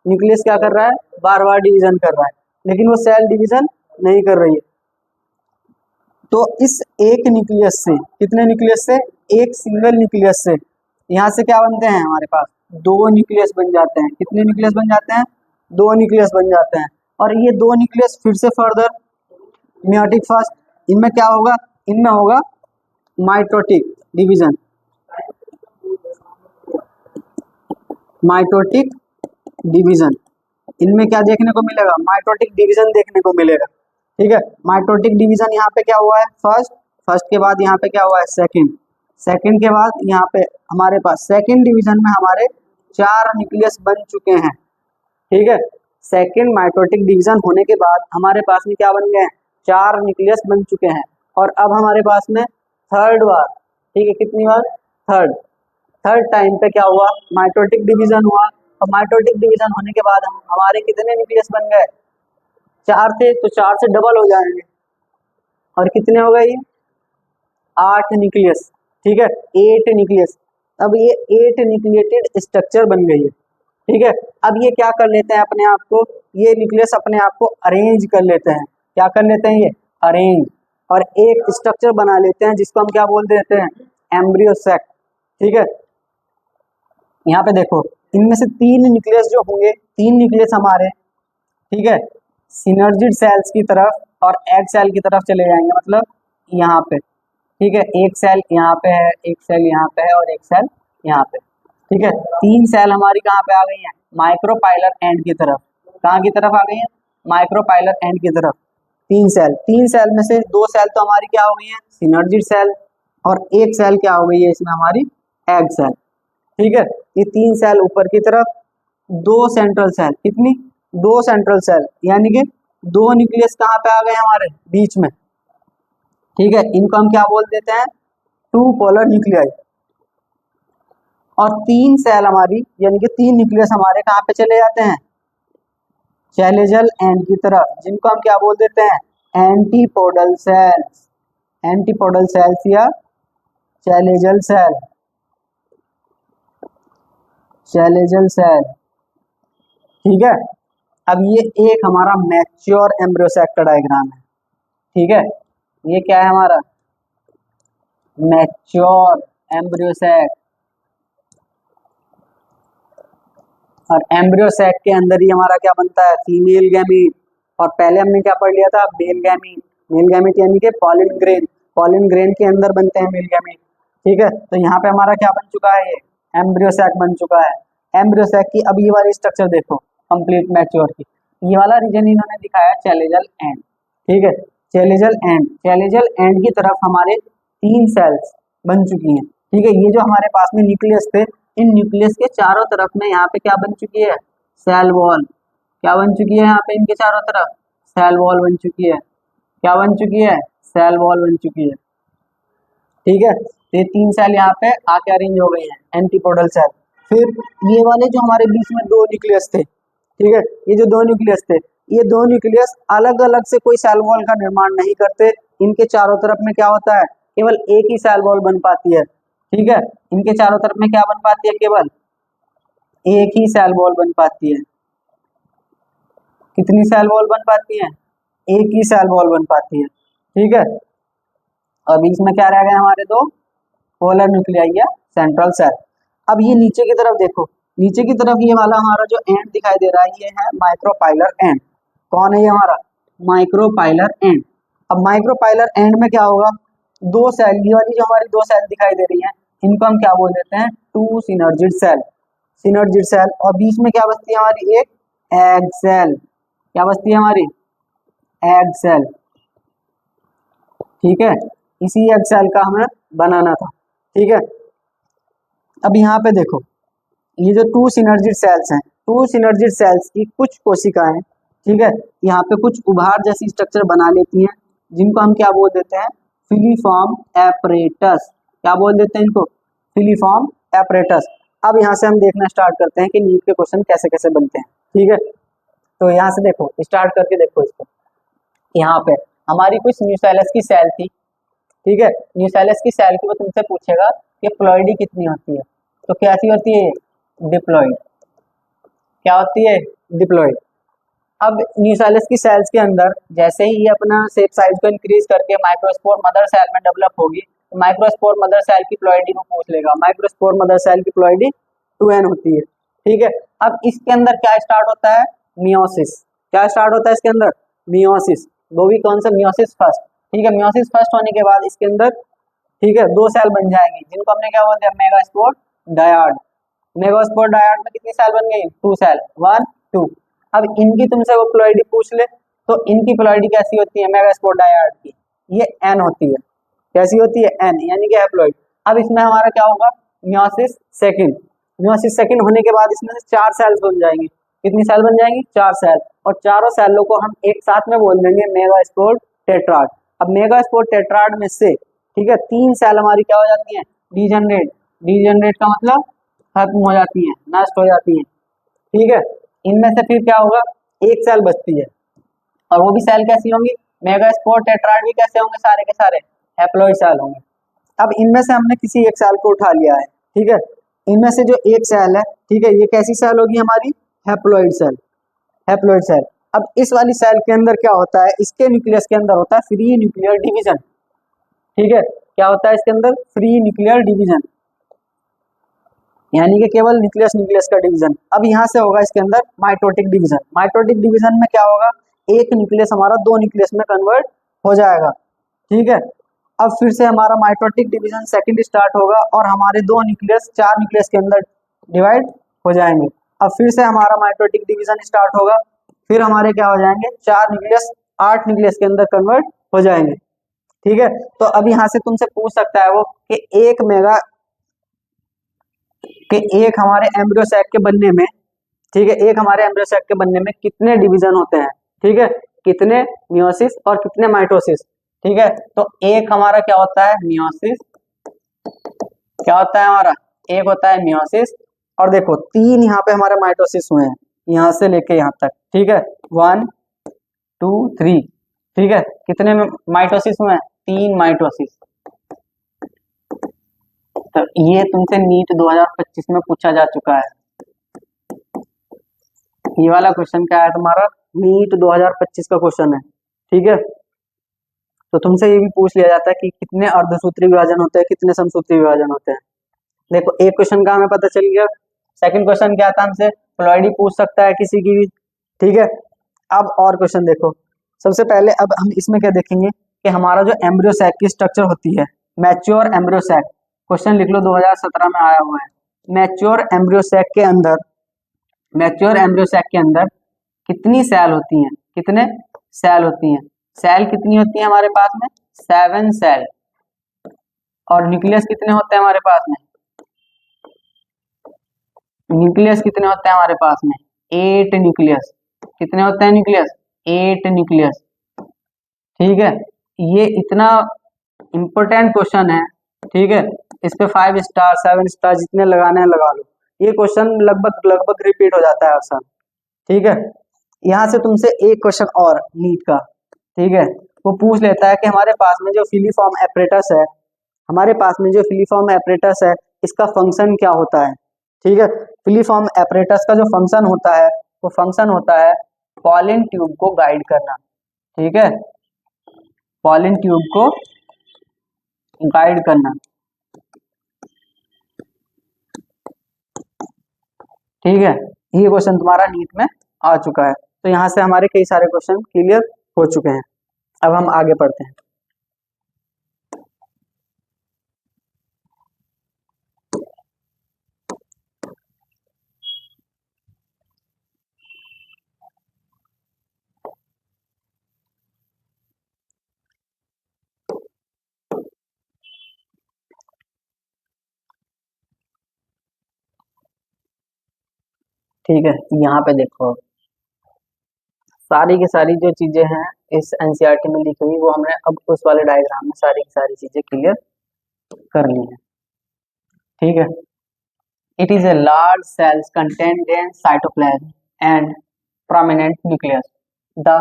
A: न्यूक्लियस क्या कर रहा है, बार बार डिवीजन कर रहा है, लेकिन वो सेल डिवीजन नहीं कर रही है। तो इस एक न्यूक्लियस से, कितने न्यूक्लियस से, एक सिंगल न्यूक्लियस से यहाँ से क्या बनते हैं हमारे पास, दो न्यूक्लियस बन जाते हैं। कितने न्यूक्लियस बन जाते हैं, दो न्यूक्लियस बन जाते हैं। और ये दो न्यूक्लियस फिर से फर्दर मियोटिक फर्स्ट, इनमें क्या होगा, इनमें होगा माइटोटिक डिवीजन, माइटोटिक डिवीजन। इनमें क्या देखने को मिलेगा, माइटोटिक डिवीजन देखने को मिलेगा, ठीक है। माइटोटिक डिवीजन यहाँ पे क्या हुआ है, फर्स्ट, फर्स्ट के बाद यहाँ पे क्या हुआ है, सेकंड, सेकंड के बाद यहाँ पे हमारे पास सेकंड डिवीजन में हमारे 4 न्यूक्लियस बन चुके हैं। ठीक है, सेकंड माइटोटिक डिवीजन होने के बाद हमारे पास में क्या बन गए हैं, 4 न्यूक्लियस बन चुके हैं। और अब हमारे पास में थर्ड बार, ठीक है, कितनी बार, थर्ड, थर्ड टाइम पे क्या हुआ, माइटोटिक डिवीजन हुआ। और माइटोटिक डिवीजन होने के बाद हमारे कितने न्यूक्लियस बन गए, 4 थे तो 4 से डबल हो जाएंगे, और कितने हो गए ये, 8 न्यूक्लियस। ठीक है, 8 न्यूक्लियस। अब ये 8 न्यूक्लिएटेड स्ट्रक्चर बन गई है। ठीक है, अब ये क्या कर लेते हैं अपने आप को, ये न्यूक्लियस अपने आप को अरेंज कर लेते हैं। क्या कर लेते हैं, ये अरेंज, और एक स्ट्रक्चर बना लेते हैं जिसको हम क्या बोल देते हैं, एम्ब्रियो सैक। ठीक है, यहाँ पे देखो, इनमें से 3 न्यूक्लियस जो होंगे, 3 न्यूक्लियस हमारे, ठीक है, सिनर्जिड सेल्स की तरफ और एग सेल की तरफ चले जाएंगे, मतलब यहाँ पे। ठीक है, एक सेल यहाँ पे है, एक सेल यहाँ पे है, और एक सेल यहाँ पे। ठीक है, 3 सेल हमारी कहाँ पे आ गई हैं, माइक्रोपाइलर एंड की तरफ। कहाँ की तरफ आ गई है, माइक्रोपाइलर एंड की तरफ। 3 सेल, 3 सेल में से 2 सेल तो हमारी क्या हो गई है, सिनर्जिड सेल, और एक सेल क्या हो गई है इसमें हमारी, एग सेल। ठीक है, ये 3 सेल ऊपर की तरफ, 2 सेंट्रल सेल, कितनी, 2 सेंट्रल सेल, यानी कि 2 न्यूक्लियस कहाँ पे आ गए हमारे, बीच में। ठीक है, इनको हम क्या बोल देते हैं, 2 पोलर न्यूक्लियाई। और 3 सेल हमारी, यानी कि 3 न्यूक्लियस हमारे कहाँ पे चले जाते हैं, चैलेजल एंड की तरफ, जिनको हम क्या बोल देते हैं, एंटीपोडल सेल्स, एंटीपोडल सेल्स या चैलेजल सेल, चैलेजल सेल। ठीक है, अब ये एक हमारा मैच्योर एम्ब्रियो सैक का डायग्राम है। ठीक है, ये क्या है हमारा, मैच्योर एम्ब्रियो सैक। और एम्ब्रियो सैक के अंदर ही हमारा क्या बनता है, फीमेल गैमीट। और पहले हमने क्या पढ़ लिया था, मेल गैमीट। मेल गैमीट यानी कि पॉलिन ग्रेन, पॉलिन ग्रेन के अंदर बनते हैं मेल गैमीट। ठीक है, तो यहाँ पे हमारा क्या बन चुका है, ये एम्ब्रियो सैक बन चुका है। एम्ब्रियो सैक की अब ये वाली स्ट्रक्चर देखो, कंप्लीट मैच्योर की, ये वाला रीजन इन्होंने दिखाया चैलेजल एंड। ठीक है, चैलेजल एंड, चैलेजल एंड की तरफ हमारे 3 सेल्स बन चुकी हैं। ठीक है, ये जो हमारे पास में न्यूक्लियस थे, इन न्यूक्लियस के चारों तरफ में यहाँ पे क्या बन चुकी है, सेल वॉल। क्या बन चुकी है यहाँ पे, इनके चारों तरफ सेल वॉल बन चुकी है। क्या बन चुकी है, सेल वॉल बन चुकी है। ठीक है, तो ये 3 सेल यहाँ पे आके अरेंज हो गए हैं, एंटीपोडल सेल। फिर ये वाले जो हमारे बीच में 2 न्यूक्लियस थे, ठीक है, ये जो 2 न्यूक्लियस थे, ये 2 न्यूक्लियस अलग अलग से कोई सेल वॉल का निर्माण नहीं करते। इनके चारों तरफ में क्या होता है, केवल एक ही सेल वॉल बन पाती है। ठीक है, इनके चारों तरफ में क्या बन पाती है, केवल एक ही सेल वॉल बन पाती है। कितनी सेल वॉल बन पाती है, एक ही सेल वॉल बन पाती है। ठीक है, और बीच में क्या रह गए हमारे 2 पोलर न्यूक्लियाई या सेंट्रल सेल। अब ये नीचे की तरफ देखो, नीचे की तरफ ये वाला हमारा जो एंड दिखाई दे रहा है, ये है माइक्रोपाइलर एंड। कौन है ये हमारा, माइक्रोपाइलर एंड। अब माइक्रोपाइलर एंड में क्या होगा, 2 सेल, ये वाली जो हमारी 2 सेल दिखाई दे रही है, इनको हम क्या बोल देते हैं, 2 सिनर्जिड सेल, सिनर्जिड सेल। और बीच में क्या बचती है हमारी, एक एग सेल। क्या बचती है हमारी, एग सेल। ठीक है, इसी एग सेल का हमें बनाना था। ठीक है, अब यहाँ पे देखो, ये जो 2 सिनर्जिड सेल्स हैं, 2 सिनर्जिड सेल्स की कुछ कोशिकाएं, ठीक है, यहाँ पे कुछ उभार जैसी स्ट्रक्चर बना लेती हैं, जिनको हम क्या बोल देते हैं, फिलीफॉर्म एपरेटस। क्या बोल देते हैं इनको, फिलीफॉर्म एपरेटस। अब यहाँ से हम देखना स्टार्ट करते हैं कि नीट के क्वेश्चन कैसे कैसे बनते हैं। ठीक है, तो यहाँ से देखो, स्टार्ट करके देखो इसको। यहाँ पे हमारी कुछ न्यूसेलस की सेल थी। ठीक है, न्यूसेलस की सेल की वो तुमसे पूछेगा कि प्लॉइडी कितनी होती है, तो कैसी होती है, डिप्लॉइड। क्या होती है, डिप्लॉइड। अब न्यूसेलस की सेल्स के अंदर जैसे ही ये अपना शेप साइज को इंक्रीज करके माइक्रोस्पोर मदर सेल में डेवलप होगी, तो माइक्रोस्पोर मदर सेल की प्लॉइडी को पूछ लेगा। माइक्रोस्पोर मदर सेल की प्लॉइडी 2n होती है। ठीक है, अब इसके अंदर क्या स्टार्ट होता है, मियोसिस। क्या स्टार्ट होता है इसके अंदर, मियोसिस। वो भी कौन सा, मियोसिस फर्स्ट। ठीक है, मियोसिस फर्स्ट होने के बाद इसके अंदर, ठीक है, 2 सेल बन जाएंगी, जिनको हमने क्या बोलते हैं, मेगास्पोर डायड। मेगास्पोर डायड में कितनी सेल बन गई, 2 सेल, 1 2। अब इनकी तुमसे वो प्लॉइडी पूछ ले, तो इनकी पोलैरिटी कैसी होती है मेगास्पोर डायड की, ये एन होती है। कैसी होती है? एन, यानी कि हैप्लॉइड। अब इसमें हमारा क्या होगा? Meiosis second. मियोसिस सेकंड होने के बाद इसमें से 4 सेल्स बन जाएंगी। कितनी सेल बन जाएंगी? 4 सेल। और चारों सेलों को हम एक साथ में बोल देंगे मेगास्पोर टेट्राड। अब मेगास्पोर टेट्राड में से, ठीक है, 3 सेल हमारी क्या हो जाती है? डीजनरेट। डीजनरेट का मतलब खत्म हो जाती है, नष्ट हो जाती है। ठीक है, इनमें से फिर क्या होगा? एक सेल बचती है, और वो भी सेल कैसी होंगी? मेगास्पोर टेट्राड भी कैसे होंगे? सारे के सारे हैप्लॉइड सेल होंगे। अब इनमें से हमने किसी एक सेल को उठा लिया है, ठीक है, इनमें से जो एक सेल है, ठीक है, ये कैसी सेल होगी हमारी? Haploid cell. Haploid cell. अब इस वाली सेल के अंदर क्या होता है? इसके न्यूक्लियस के अंदर होता है फ्री न्यूक्लियर डिवीजन। ठीक है, क्या होता है इसके अंदर? फ्री न्यूक्लियर डिवीजन, यानी कि केवल न्यूक्लियस न्यूक्लियस का डिवीजन। अब यहाँ से होगा इसके अंदर माइटोटिक डिवीजन। माइटोटिक डिवीजन में क्या होगा? एक न्यूक्लियस हमारा 2 न्यूक्लियस में कन्वर्ट हो जाएगा। ठीक है, अब फिर से हमारा माइटोटिक डिवीजन सेकंड स्टार्ट होगा, और हमारे 2 न्यूक्लियस 4 न्यूक्लियस के अंदर डिवाइड हो जाएंगे। अब फिर से हमारा माइटोटिक डिवीजन स्टार्ट होगा, फिर हमारे क्या हो जाएंगे? 4 न्यूक्लियस 8 न्यूक्लियस के अंदर कन्वर्ट हो जाएंगे। ठीक है, तो अब यहाँ से तुमसे पूछ सकता है वो कि एक हमारे एम्ब्रियो सैक के बनने में, ठीक है, एक हमारे एम्ब्रियो सैक के बनने में कितने डिवीजन होते हैं? ठीक है, कितने मियोसिस और कितने माइटोसिस? ठीक है, तो एक हमारा क्या होता है? मियोसिस। क्या होता है हमारा? एक होता है मियोसिस, और देखो 3 यहाँ पे हमारे माइटोसिस हुए हैं, यहाँ से लेके यहाँ तक। ठीक है, 1 2 3। ठीक है, कितने माइटोसिस हुए हैं? 3 माइटोसिस। तो ये तुमसे नीट 2025 में पूछा जा चुका है। ये वाला क्वेश्चन क्या है तुम्हारा? नीट 2025 का क्वेश्चन है। ठीक है, तो तुमसे ये भी पूछ लिया जाता है कि कितने अर्धसूत्री विभाजन होते हैं, कितने समसूत्री विभाजन होते हैं। देखो, एक क्वेश्चन का हमें पता चल गया। सेकंड क्वेश्चन क्या था हमसे? पोलैरिटी पूछ सकता है किसी की भी। ठीक है, अब और क्वेश्चन देखो। सबसे पहले अब हम इसमें क्या देखेंगे कि हमारा जो एम्ब्रियो सैक की स्ट्रक्चर होती है, मैच्योर एम्ब्रियो सैक, क्वेश्चन लिख लो 2017 में आया हुआ है। मैच्योर एम्ब्रियो सैक के अंदर, मैच्योर एम्ब्रियो सैक के अंदर कितनी सेल होती हैं? कितने सेल होती हैं? सेल कितनी होती है हमारे पास में? 7 सेल। और न्यूक्लियस कितने होते हैं हमारे पास में? न्यूक्लियस कितने होते हैं हमारे पास में? 8 न्यूक्लियस। कितने होते हैं न्यूक्लियस? 8 न्यूक्लियस। ठीक है, ये इतना इंपॉर्टेंट क्वेश्चन है। ठीक है, इस पे 5 स्टार 7 स्टार जितने लगाने हैं लगा लो। ये क्वेश्चन लगभग लगभग रिपीट हो जाता है हर साल। ठीक है, यहाँ से तुमसे एक क्वेश्चन और नीट का, ठीक है, वो पूछ लेता है कि हमारे पास में जो फिलीफॉर्म एपरेटस है, हमारे पास में जो फिलीफॉर्म एपरेटस है, इसका फंक्शन क्या होता है? ठीक है, फिलीफॉर्म एपरेटस का जो फंक्शन होता है, वो फंक्शन होता है पॉलन ट्यूब को गाइड करना। ठीक है, पॉलन ट्यूब को गाइड करना। ठीक है, ये क्वेश्चन तुम्हारा नीट में आ चुका है। तो यहाँ से हमारे कई सारे क्वेश्चन क्लियर हो चुके हैं। अब हम आगे पढ़ते हैं। ठीक है, यहाँ पे देखो, सारी की सारी जो चीजें हैं इस एनसीईआरटी में लिखी हुई, वो हमने अब उस वाले डायग्राम में सारी की सारी चीजें क्लियर कर ली हैं। ठीक है, it is a large cells contained in cytoplasm and prominent nucleus. The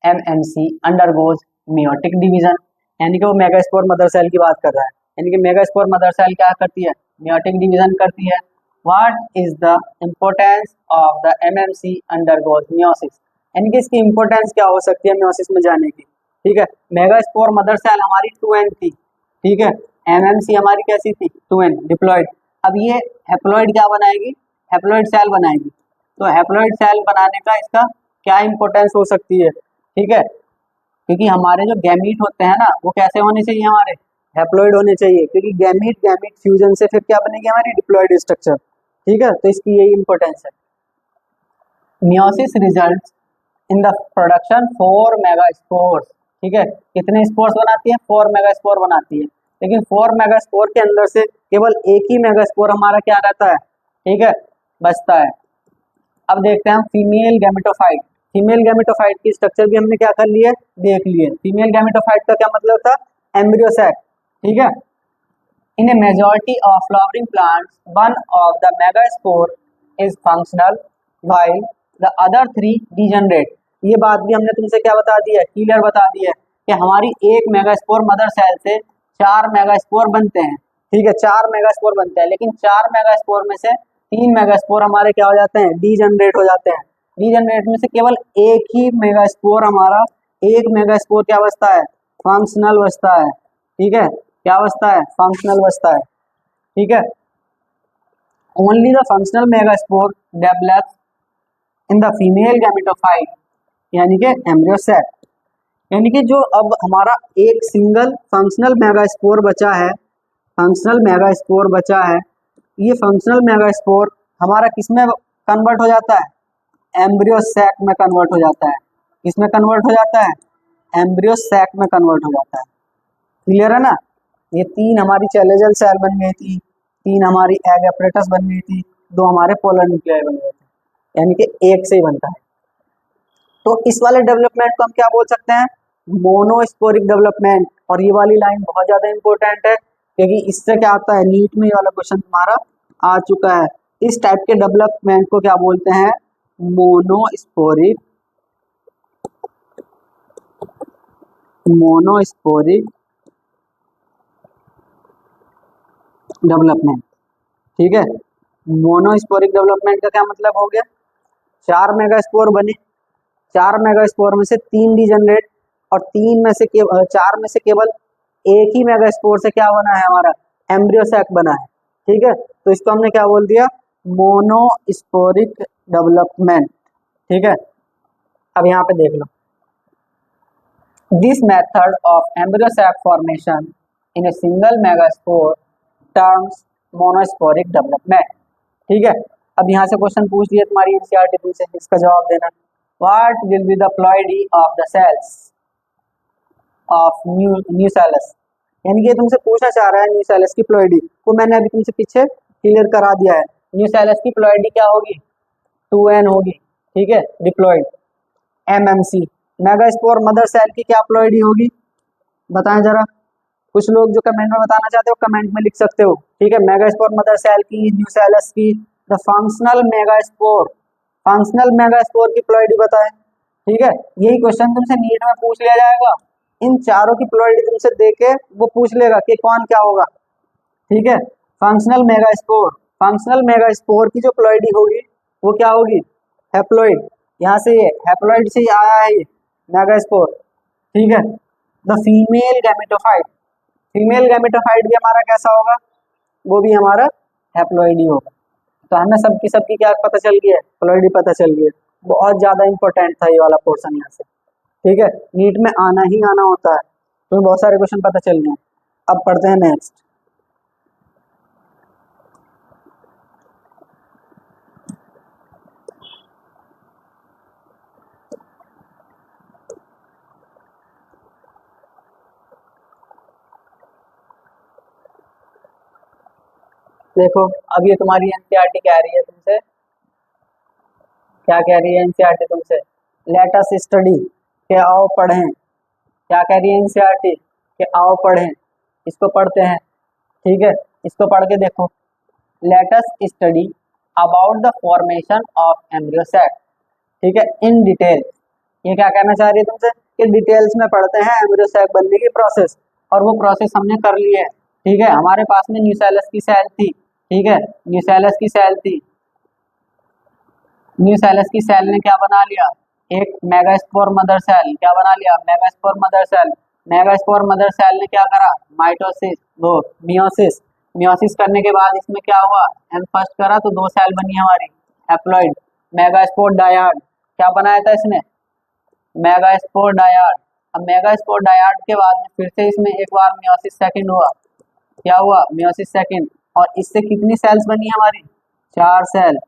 A: MMC undergoes meiotic division, यानी कि वो मेगास्पोर मदर सेल की बात कर रहा है। यानी कि मेगास्पोर मदर सेल क्या करती है? meiotic division करती है। What is the importance of the MMC undergoes meiosis? यानी कि इसकी इंपॉर्टेंस क्या हो सकती है meiosis में जाने की? ठीक है, मेगास्पोर मदर सेल हमारी 2n थी। ठीक है, MMC हमारी कैसी थी? 2n, diploid. अब ये हैप्लॉइड क्या बनाएगी? हैप्लॉइड सेल बनाएगी। तो हैप्लॉइड सेल बनाने का इसका क्या इंपॉर्टेंस हो सकती है? ठीक है, क्योंकि हमारे जो गैमीट होते हैं ना, वो कैसे होने चाहिए? हमारे हैप्लॉइड होने चाहिए, क्योंकि गैमीट गैमीट फ्यूजन से फिर क्या बनेगी? हमारी डिप्लॉइड स्ट्रक्चर। ठीक है, तो इसकी यही इंपॉर्टेंस है। Meiosis results in the production 4 mega spores. ठीक है, कितने स्पोर्स बनाती है? 4 मेगा स्पोर बनाती है। लेकिन 4 मेगा स्पोर के अंदर से केवल एक ही मेगा स्पोर हमारा क्या रहता है? ठीक है, बचता है। अब देखते हैं हम फीमेल गैमेटोफाइट। फीमेल गैमेटोफाइट की स्ट्रक्चर भी हमने क्या कर लिए, देख लिए। फीमेल गैमेटोफाइट का क्या मतलब था? Embryo sac. ठीक है, in a majority of flowering plants one of the megaspore is functional while the other 3 degenerate. ये बात भी हमने तुमसे क्या बता दी है, क्लियर बता दी है कि हमारी एक मेगास्पोर मदर सेल से 4 मेगास्पोर बनते हैं। ठीक है, 4 मेगास्पोर बनते हैं, लेकिन 4 मेगास्पोर में से 3 मेगास्पोर हमारे क्या हो जाते हैं? डीजनरेट हो जाते हैं। डीजनरेट में से केवल एक ही मेगास्पोर हमारा, एक मेगास्पोर क्या बचता है? फंक्शनल बचता है। ठीक है, क्या बचता है? फंक्शनल बचता है। ठीक है, only the functional megaspore develops in the female gametophyte, यानी कि एम्ब्रियो सैक। यानी कि जो अब हमारा एक सिंगल फंक्शनल मेगास्पोर बचा है, फंक्शनल मेगास्पोर बचा है, ये फंक्शनल मेगास्पोर हमारा किसमें कन्वर्ट हो जाता है? एम्ब्रियो सैक में कन्वर्ट हो जाता है। किसमें कन्वर्ट हो जाता है? एम्ब्रियो सैक में कन्वर्ट हो जाता है। क्लियर है ना? ये 3 हमारी चैलेजल सेल बन गई थी, 3 हमारी एग एपरेटस बन गई थी, 2 हमारे पोलर न्यूक्लियाई बन गए थे, यानी कि एक से ही बनता है। तो इस वाले डेवलपमेंट को हम क्या बोल सकते हैं? Monosporic development. और ये वाली लाइन बहुत ज्यादा इंपॉर्टेंट है, क्योंकि इससे क्या आता है, नीट में ये वाला क्वेश्चन तुम्हारा आ चुका है। इस टाइप के डेवलपमेंट को क्या बोलते हैं? Monosporic development. ठीक है, मोनोस्पोरिक डेवलपमेंट का क्या मतलब हो गया? 4 मेगास्पोर बने, 4 मेगास्पोर में से 3 डीजनरेट, और 4 में से केवल एक ही मेगास्पोर से क्या बना है हमारा? एम्ब्रियो सैक बना है। ठीक है, तो इसको हमने क्या बोल दिया? Monosporic development. ठीक है, अब यहाँ पे देख लो, this method of embryo sac formation in a single megaspore terms monosporic development. ठीक है, अब यहाँ से क्वेश्चन पूछ लिया तुम्हारी एनसीईआरटी तुमसे, इसका जवाब देना। What will be the ploidy of the cells of nucellus. यानी कि तुमसे पूछना चाह रहा है न्यूसेलस की प्लॉइडी को, मैंने अभी तुमसे पीछे क्लियर करा दिया है। न्यूसेलस की प्लॉइडी क्या होगी? 2n होगी। ठीक है, diploid MMC। Megaspore mother cell की क्या प्लॉइडी होगी? बताएं जरा। कुछ लोग जो कमेंट में बताना चाहते हो कमेंट में लिख सकते हो। ठीक है, मेगास्पोर मदर सेल की, न्यूसेलस की, द फंक्शनल मेगास्पोर की प्लॉइडी बताएं। ठीक है, यही क्वेश्चन तुमसे नीट में पूछ लिया जाएगा। इन चारों की प्लॉइडी तुमसे देके वो पूछ लेगा कि कौन क्या होगा। ठीक है, फंक्शनल मेगास्पोर की जो प्लॉइडी होगी वो क्या होगी? हैप्लॉइड। यहाँ से ये हैप्लॉइड से ही आया है ये मेगास्पोर। ठीक है, the female gametophyte, female gametophyte भी हमारा कैसा होगा? वो भी हमारा हैप्लॉइड ही होगा। तो हमें सबकी क्या पता चल गई है? प्लॉइडी पता चल गई है। बहुत ज्यादा इंपॉर्टेंट था ये वाला पोर्शन यहाँ से। ठीक है, नीट में आना ही आना होता है, तो बहुत सारे क्वेश्चन पता चल गए। अब पढ़ते हैं नेक्स्ट। देखो, अब ये तुम्हारी एनसीईआरटी कह रही है तुमसे, क्या कह रही है एनसीईआरटी तुमसे? लेट अस स्टडी, के आओ पढ़ें। क्या कह रही है एनसीईआरटी? के आओ पढ़ें। इसको पढ़ते हैं। ठीक है, इसको पढ़ के देखो। Let us study about the formation of embryo sac. ठीक है, इन डिटेल। ये क्या कहना चाह रही है तुमसे? कि डिटेल्स में पढ़ते हैं एम्ब्रियो सैक बनने की प्रोसेस, और वो प्रोसेस हमने कर ली है। ठीक है, हमारे पास में न्यूसेलस की सेल थी। ठीक है, न्यूसेलस की सेल थी, न्यूसेलस की सेल ने क्या बना लिया? एक मेगास्पोर मदर सेल। क्या बना लिया? Megaspore mother cell. Megaspore mother cell ने क्या करा? माइटोसिस, वो मियोसिस। मियोसिस करने के बाद इसमें क्या हुआ? एन फर्स्ट करा तो 2 सेल बनी हमारी हैप्लॉइड। मेगास्पोर डायाड, क्या बनाया था इसने? Megaspore dyad. अब मेगास्पोर डायाड के बाद में फिर से इसमें एक बार मियोसिस सेकंड हुआ। क्या हुआ? Meiosis second. और इससे कितनी सेल्स बनी हमारी? 4 सेल।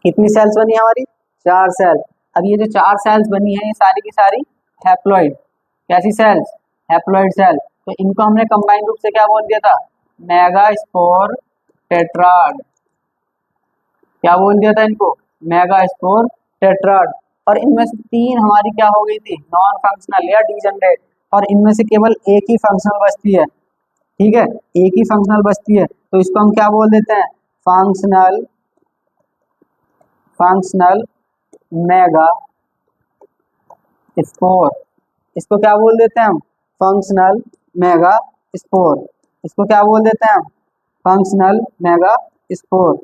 A: कितनी सेल्स बनी हमारी? 4 सेल। अब ये जो 4 सेल्स बनी है ये सारी की सारी हैप्लॉइड, कैसी सेल्स, हैप्लॉइड सेल। तो इनको हमने कंबाइंड रूप से क्या बोल दिया था, मेगास्पोर टेट्राड। क्या बोल दिया था इनको, मेगास्पोर टेट्राड। और इनमें से 3 हमारी क्या हो गई थी, नॉन फंक्शनल या डीजनरेट, और इनमें से केवल एक ही फंक्शनल बचती है। ठीक है, एक ही फंक्शनल बचती है, तो इसको हम क्या बोल देते हैं, फंक्शनल फंक्शनल मेगा स्पोर। इसको क्या बोल देते हैं हम, फंक्शनल मेगा स्पोर। इसको क्या बोल देते हैं हम, फंक्शनल मेगा स्पोर।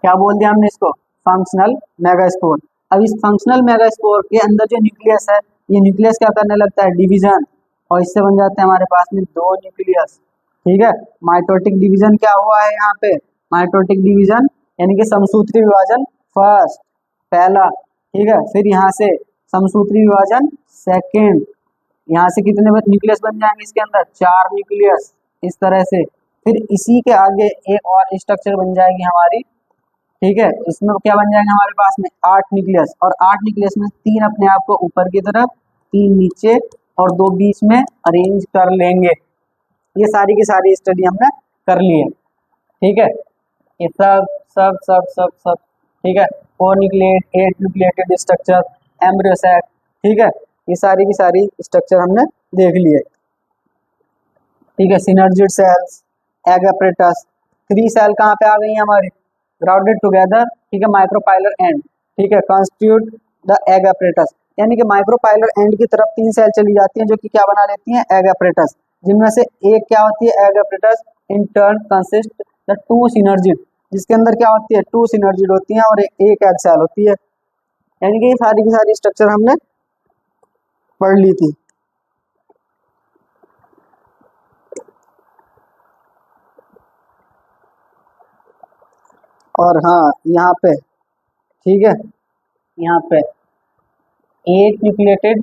A: क्या बोल दिया हमने इसको, फंक्शनल मेगा स्पोर। अब इस फंक्शनल मेगा स्पोर के अंदर जो न्यूक्लियस है, ये न्यूक्लियस क्या करने लगता है, डिवीजन, और इससे बन जाते हैं हमारे पास में 2 न्यूक्लियस। ठीक है, माइटोटिक डिवीजन क्या हुआ है यहाँ पे, माइटोटिक डिवीजन यानी कि समसूत्री विभाजन फर्स्ट, पहला। ठीक है, फिर यहाँ से समसूत्री विभाजन सेकेंड। यहाँ से कितने न्यूक्लियस बन जाएंगे इसके अंदर, 4 न्यूक्लियस, इस तरह से। फिर इसी के आगे एक और स्ट्रक्चर बन जाएगी हमारी। ठीक है, इसमें क्या बन जाएंगे हमारे पास में 8 न्यूक्लियस, और 8 न्यूक्लियस में 3 अपने आप को ऊपर की तरफ, 3 नीचे, और 2 बीच में अरेंज कर लेंगे। ये सारी की सारी स्टडी हमने कर ली है। ठीक है, ये सब सब सब सब सब ठीक है, 4 nucleate, 8 nucleated structure, embryo sac. ठीक है, ये सारी की सारी स्ट्रक्चर हमने देख लिए। ठीक है, synergid cells, egg apparatus, 3 cell कहाँ पे आ गई है हमारी, ग्राउंडेड टुगेदर। ठीक है, माइक्रोपाइलर एंड। ठीक है, कॉन्स्टिट्यूट द एग apparatus, यानी कि माइक्रोपाइलर एंड की तरफ 3 सेल चली जाती हैं जो कि क्या बना लेती हैं, एग apparatus, जिनमें से एक क्या होती है, egg apparatus in turn consist the 2 synergid, जिसके अंदर क्या होती है, 2 सिनर्जिड होती हैं और एक एग सेल होती है। यानी कि ये सारी की सारी स्ट्रक्चर हमने पढ़ ली थी। और हाँ यहाँ पे, ठीक है, यहाँ पे 8 न्यूक्लिएटेड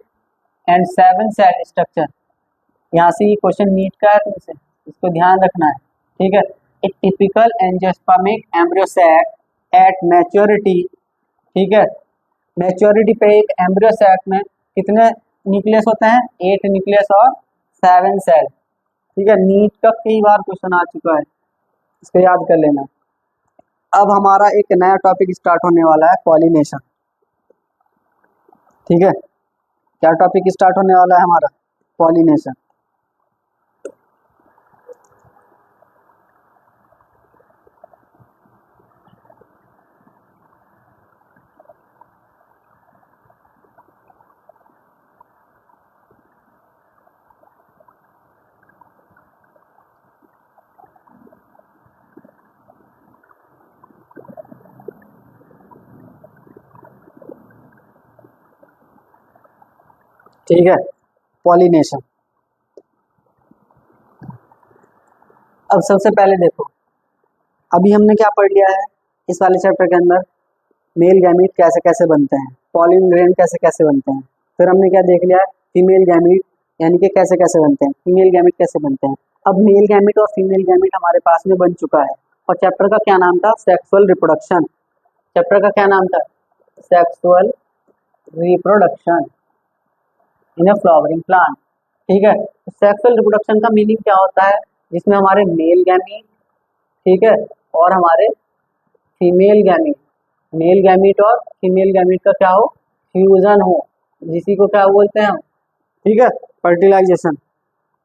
A: एंड 7 सेल स्ट्रक्चर, यहाँ से ये क्वेश्चन नीट का है तुमसे, इसको ध्यान रखना है। ठीक है, एक typical angiospermic embryo sac at maturity. ठीक है, मैच्योरिटी पे एक एम्ब्रियो सैक में कितने न्यूक्लियस होते हैं, 8 न्यूक्लियस और 7 सेल। ठीक है, नीट का कई बार क्वेश्चन आ चुका है, इसको याद कर लेना। अब हमारा एक नया टॉपिक स्टार्ट होने वाला है, पॉलिनेशन। ठीक है, क्या टॉपिक स्टार्ट होने वाला है हमारा, पॉलिनेशन। ठीक है, पॉलिनेशन। अब सबसे पहले देखो, अभी हमने क्या पढ़ लिया है इस वाले चैप्टर के अंदर, मेल गैमीट कैसे कैसे बनते हैं, पॉलिन ग्रेन कैसे कैसे बनते हैं। फिर हमने क्या देख लिया है, फीमेल गैमीट यानी कि कैसे कैसे बनते हैं, फीमेल गैमीट कैसे बनते हैं। अब मेल गैमीट और फीमेल गैमीट हमारे पास में बन चुका है, और चैप्टर का क्या नाम था, सेक्सुअल रिप्रोडक्शन। चैप्टर का क्या नाम था, sexual reproduction in a flowering plant. ठीक है, तो सेक्सुअल रिप्रोडक्शन का मीनिंग क्या होता है, जिसमें हमारे मेल गैमीट, ठीक है, और हमारे फीमेल गैमीट, मेल गैमीट और फीमेल गैमीट का क्या हो, फ्यूजन हो, जिसी को क्या बोलते हैं हम, ठीक है, फर्टिलाइजेशन।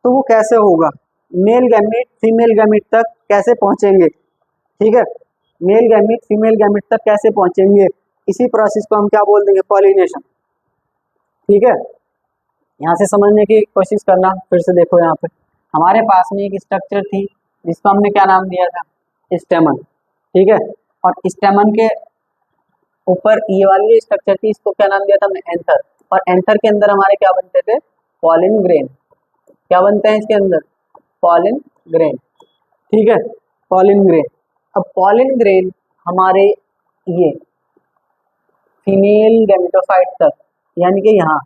A: तो वो कैसे होगा, मेल गैमीट फीमेल गैमीट तक कैसे पहुंचेंगे। ठीक है, मेल गैमीट फीमेल गैमीट तक कैसे पहुंचेंगे, इसी प्रोसेस को हम क्या बोल देंगे, पॉलिनेशन। ठीक है, यहाँ से समझने की कोशिश करना। फिर से देखो, यहाँ पे हमारे पास में एक स्ट्रक्चर थी जिसको हमने क्या नाम दिया था, स्टेमन। ठीक है, और स्टेमन के ऊपर ये वाली स्ट्रक्चर थी, इसको क्या नाम दिया था हमने, एंथर। और एंथर के अंदर हमारे क्या बनते थे, पॉलिन ग्रेन। क्या बनते हैं इसके अंदर, पॉलिन ग्रेन। ठीक है, पॉलिन ग्रेन। अब पॉलिन ग्रेन हमारे ये फीमेल गैमेटोफाइट तक, यानी कि यहाँ,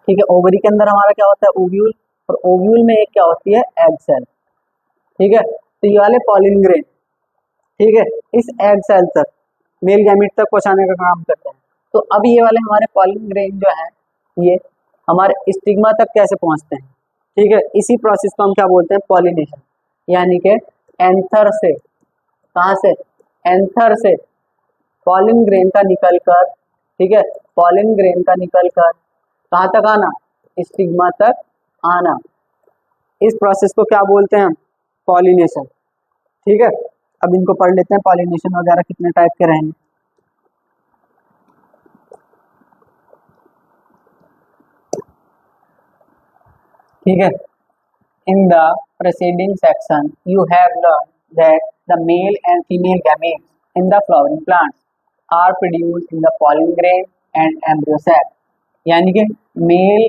A: ठीक है, ओवरी के अंदर हमारा क्या होता है, ओव्यूल, और ओव्यूल में एक क्या होती है, एग सेल। ठीक है, तो ये वाले पॉलिन ग्रेन ठीक है, इस एग सेल तक मेल गैमीट तक पहुंचाने का काम करते हैं। तो अब ये वाले हमारे पॉलिन ग्रेन जो है ये हमारे स्टिग्मा तक कैसे पहुंचते हैं, ठीक है, इसी प्रोसेस को हम क्या बोलते हैं, पॉलिनेशन। यानी कि एंथर से, कहाँ से, एंथर से पॉलिन ग्रेन का निकल कर, ठीक है, पॉलिन ग्रेन का निकल कर कहाँ तक आना, स्टिग्मा तक आना, इस प्रोसेस को क्या बोलते हैं हम, पॉलिनेशन। ठीक है, अब इनको पढ़ लेते हैं, पॉलिनेशन वगैरह कितने टाइप के रहेंगे। ठीक है, in the preceding section you have learned that the male and female gametes in the flowering plants are produced in the pollen grain and embryo sac। यानी कि मेल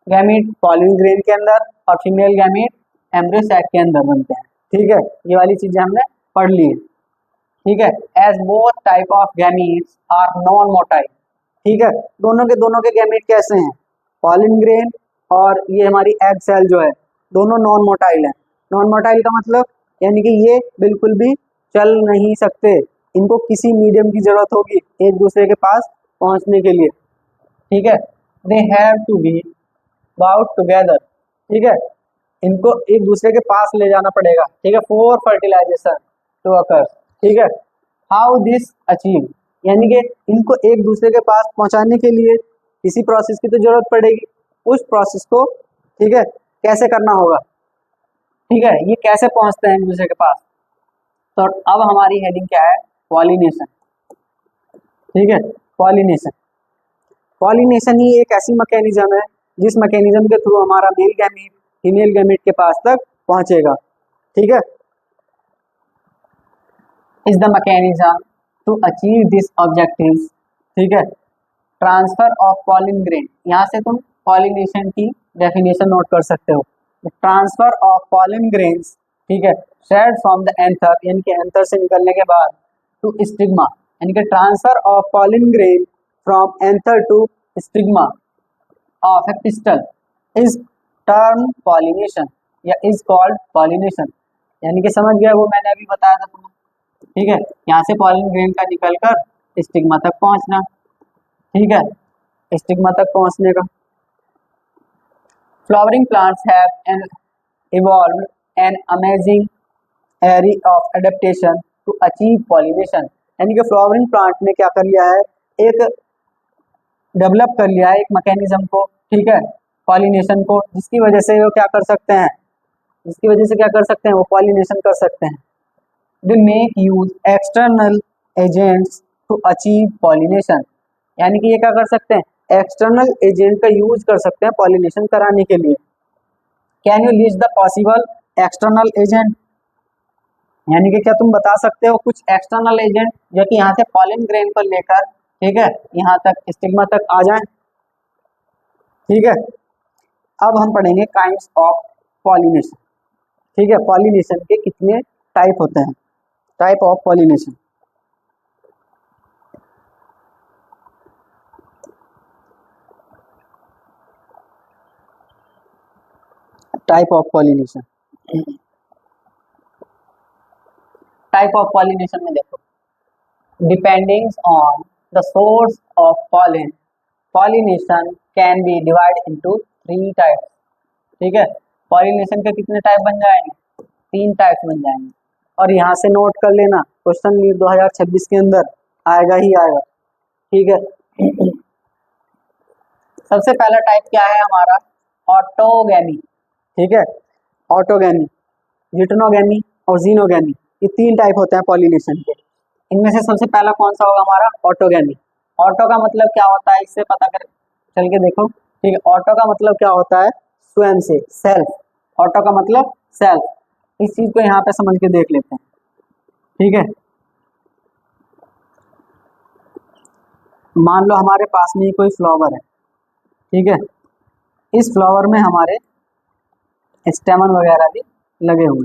A: गैमीट पॉलिन ग्रेन के अंदर और फीमेल गैमीट एम्ब्रियो सैक के अंदर बनते हैं। ठीक है, ये वाली चीजें हमने पढ़ ली है। ठीक है, as both type of gametes are non motile. ठीक है, दोनों के गैमीट कैसे हैं, पॉलिन ग्रेन और ये हमारी एग सेल जो है दोनों नॉन मोटाइल है। नॉन मोटाइल का मतलब यानी कि ये बिल्कुल भी चल नहीं सकते, इनको किसी मीडियम की जरूरत होगी एक दूसरे के पास पहुंचने के लिए। ठीक है, they have to be brought together. ठीक है, इनको एक दूसरे के पास ले जाना पड़ेगा। ठीक है, फॉर फर्टिलाइजेशन टू अकर। ठीक है, हाउ दिस अचीव, यानी कि इनको एक दूसरे के पास पहुंचाने के लिए किसी प्रोसेस की तो जरूरत पड़ेगी, उस प्रोसेस को, ठीक है, कैसे करना होगा। ठीक है, ये कैसे पहुंचते हैं एक दूसरे के पास, तो अब हमारी हेडिंग क्या है, पॉलिनेशन। ठीक है, पॉलिनेशन, पॉलिनेशन ही एक ऐसी मैकेनिज्म है जिस मैकेनिज्म के थ्रू हमारा मेल गैमीट फीमेल गैमीट के पास तक पहुंचेगा। ठीक है, is the mechanism to achieve this objectives. ठीक है, ट्रांसफर ऑफ पॉलिन ग्रेन, यहाँ से तुम पॉलिनेशन की डेफिनेशन नोट कर सकते हो। ट्रांसफर ऑफ पॉलिन ग्रेन्स, ठीक है, शेड फ्रॉम द एंथर, यानी कि एंथर से निकलने के बाद, टू स्टिग्मा, यानी कि transfer of pollen grain from anther to stigma of a pistil is term pollination या इज कॉल्ड पॉलिनेशन। यानी कि समझ गया, वो मैंने अभी बताया था तुम्हें। ठीक है, यहाँ से पॉलिन ग्रेन का निकलकर स्टिग्मा तक पहुंचना। ठीक है, स्टिग्मा तक पहुंचने का। Flowering plants have an evolved an amazing array of adaptation to achieve pollination. यानी कि फ्लावरिंग प्लांट ने क्या कर लिया है, एक डेवलप कर लिया है एक मैकेनिज्म को, ठीक है, पॉलिनेशन को, जिसकी वजह से वो क्या कर सकते हैं, जिसकी वजह से क्या कर सकते हैं, वो पॉलिनेशन कर सकते हैं। They make use external agents to achieve pollination. यानी कि ये क्या कर सकते हैं, एक्सटर्नल एजेंट का यूज कर सकते हैं पॉलिनेशन कराने के लिए। Can you list the possible external agent, यानी कि क्या तुम बता सकते हो कुछ एक्सटर्नल एजेंट जो कि यहाँ से पॉलिन ग्रेन को लेकर, ठीक है, यहाँ तक स्टिग्मा तक आ जाए। ठीक है, अब हम पढ़ेंगे काइंड्स ऑफ पॉलिनेशन। ठीक है, पॉलिनेशन के कितने टाइप होते हैं, type of pollination. Type of pollination, type of pollination में देखो, depending on the source of pollen, pollination can be divide into 3 types. ठीक है, पॉलिनेशन के कितने टाइप बन जाएंगे, 3 टाइप्स बन जाएंगे। और यहाँ से नोट कर लेना, क्वेश्चन 2026 के अंदर आएगा ही आएगा। ठीक है, सबसे पहला टाइप क्या है हमारा, ऑटोगैमी। ठीक है, ऑटोगैमी, जिटनोगैमी और जीनोगैमी, ये 3 टाइप होते हैं पॉलिनेशन के। इनमें से सबसे पहला कौन सा होगा हमारा, ऑटोगैमी। ऑटो का मतलब क्या होता है, इससे पता कर चल के देखो। ठीक है, ऑटो का मतलब क्या होता है, स्वयं से, सेल्फ। ऑटो का मतलब सेल्फ, इस चीज को यहाँ पे समझ के देख लेते हैं। ठीक है, मान लो हमारे पास में कोई फ्लावर है। ठीक है, इस फ्लावर में हमारे स्टेमन वगैरह भी लगे हुए।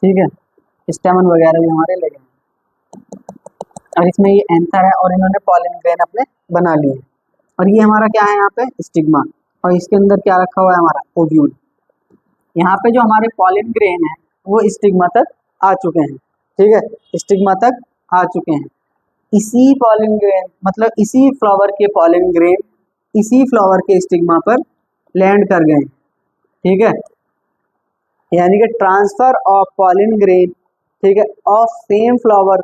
A: ठीक है, स्टेमन वगैरह भी हमारे लगे हैं, और इसमें ये एंथर है और इन्होंने पॉलिन ग्रेन अपने बना लिए। और ये हमारा क्या है यहाँ पे, स्टिग्मा, और इसके अंदर क्या रखा हुआ है हमारा, ओव्यूल। यहाँ पे जो हमारे पॉलिन ग्रेन है वो स्टिग्मा तक आ चुके हैं। ठीक है, स्टिग्मा तक आ चुके हैं। इसी पॉलन ग्रेन मतलब इसी फ्लावर के पॉलन ग्रेन इसी फ्लावर के स्टिग्मा पर लैंड कर गए, ठीक है, यानी कि ट्रांसफर ऑफ पॉलन ग्रेन, ठीक है, of same flower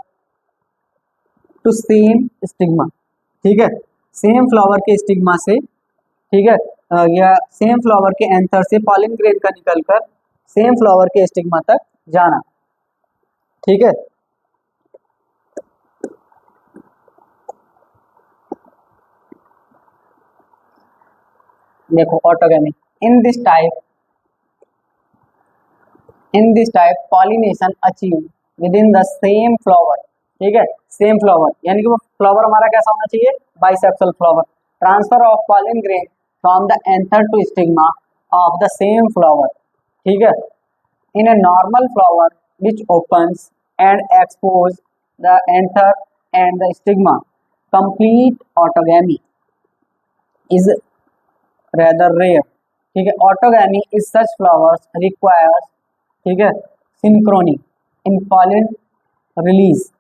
A: to same stigma, ठीक है, सेम फ्लावर के स्टिग्मा से, ठीक है, या सेम फ्लावर के एंथर से पॉलन ग्रेन का निकलकर सेम फ्लावर के स्टिग्मा तक जाना, ठीक है। देखो autogamy in this type pollination achieve with in the same flower, ठीक है, सेम फ्लावर यानी कि वो फ्लावर हमारा कैसा होना चाहिए, bisexual flower. Transfer of pollen grain from the anther to stigma of the same flower, ठीक है, in a normal flower which opens and expose the anther and the stigma. Complete autogamy is rather rare, ठीक है। Autogamy is such flowers requires, ठीक है, synchrony in pollen release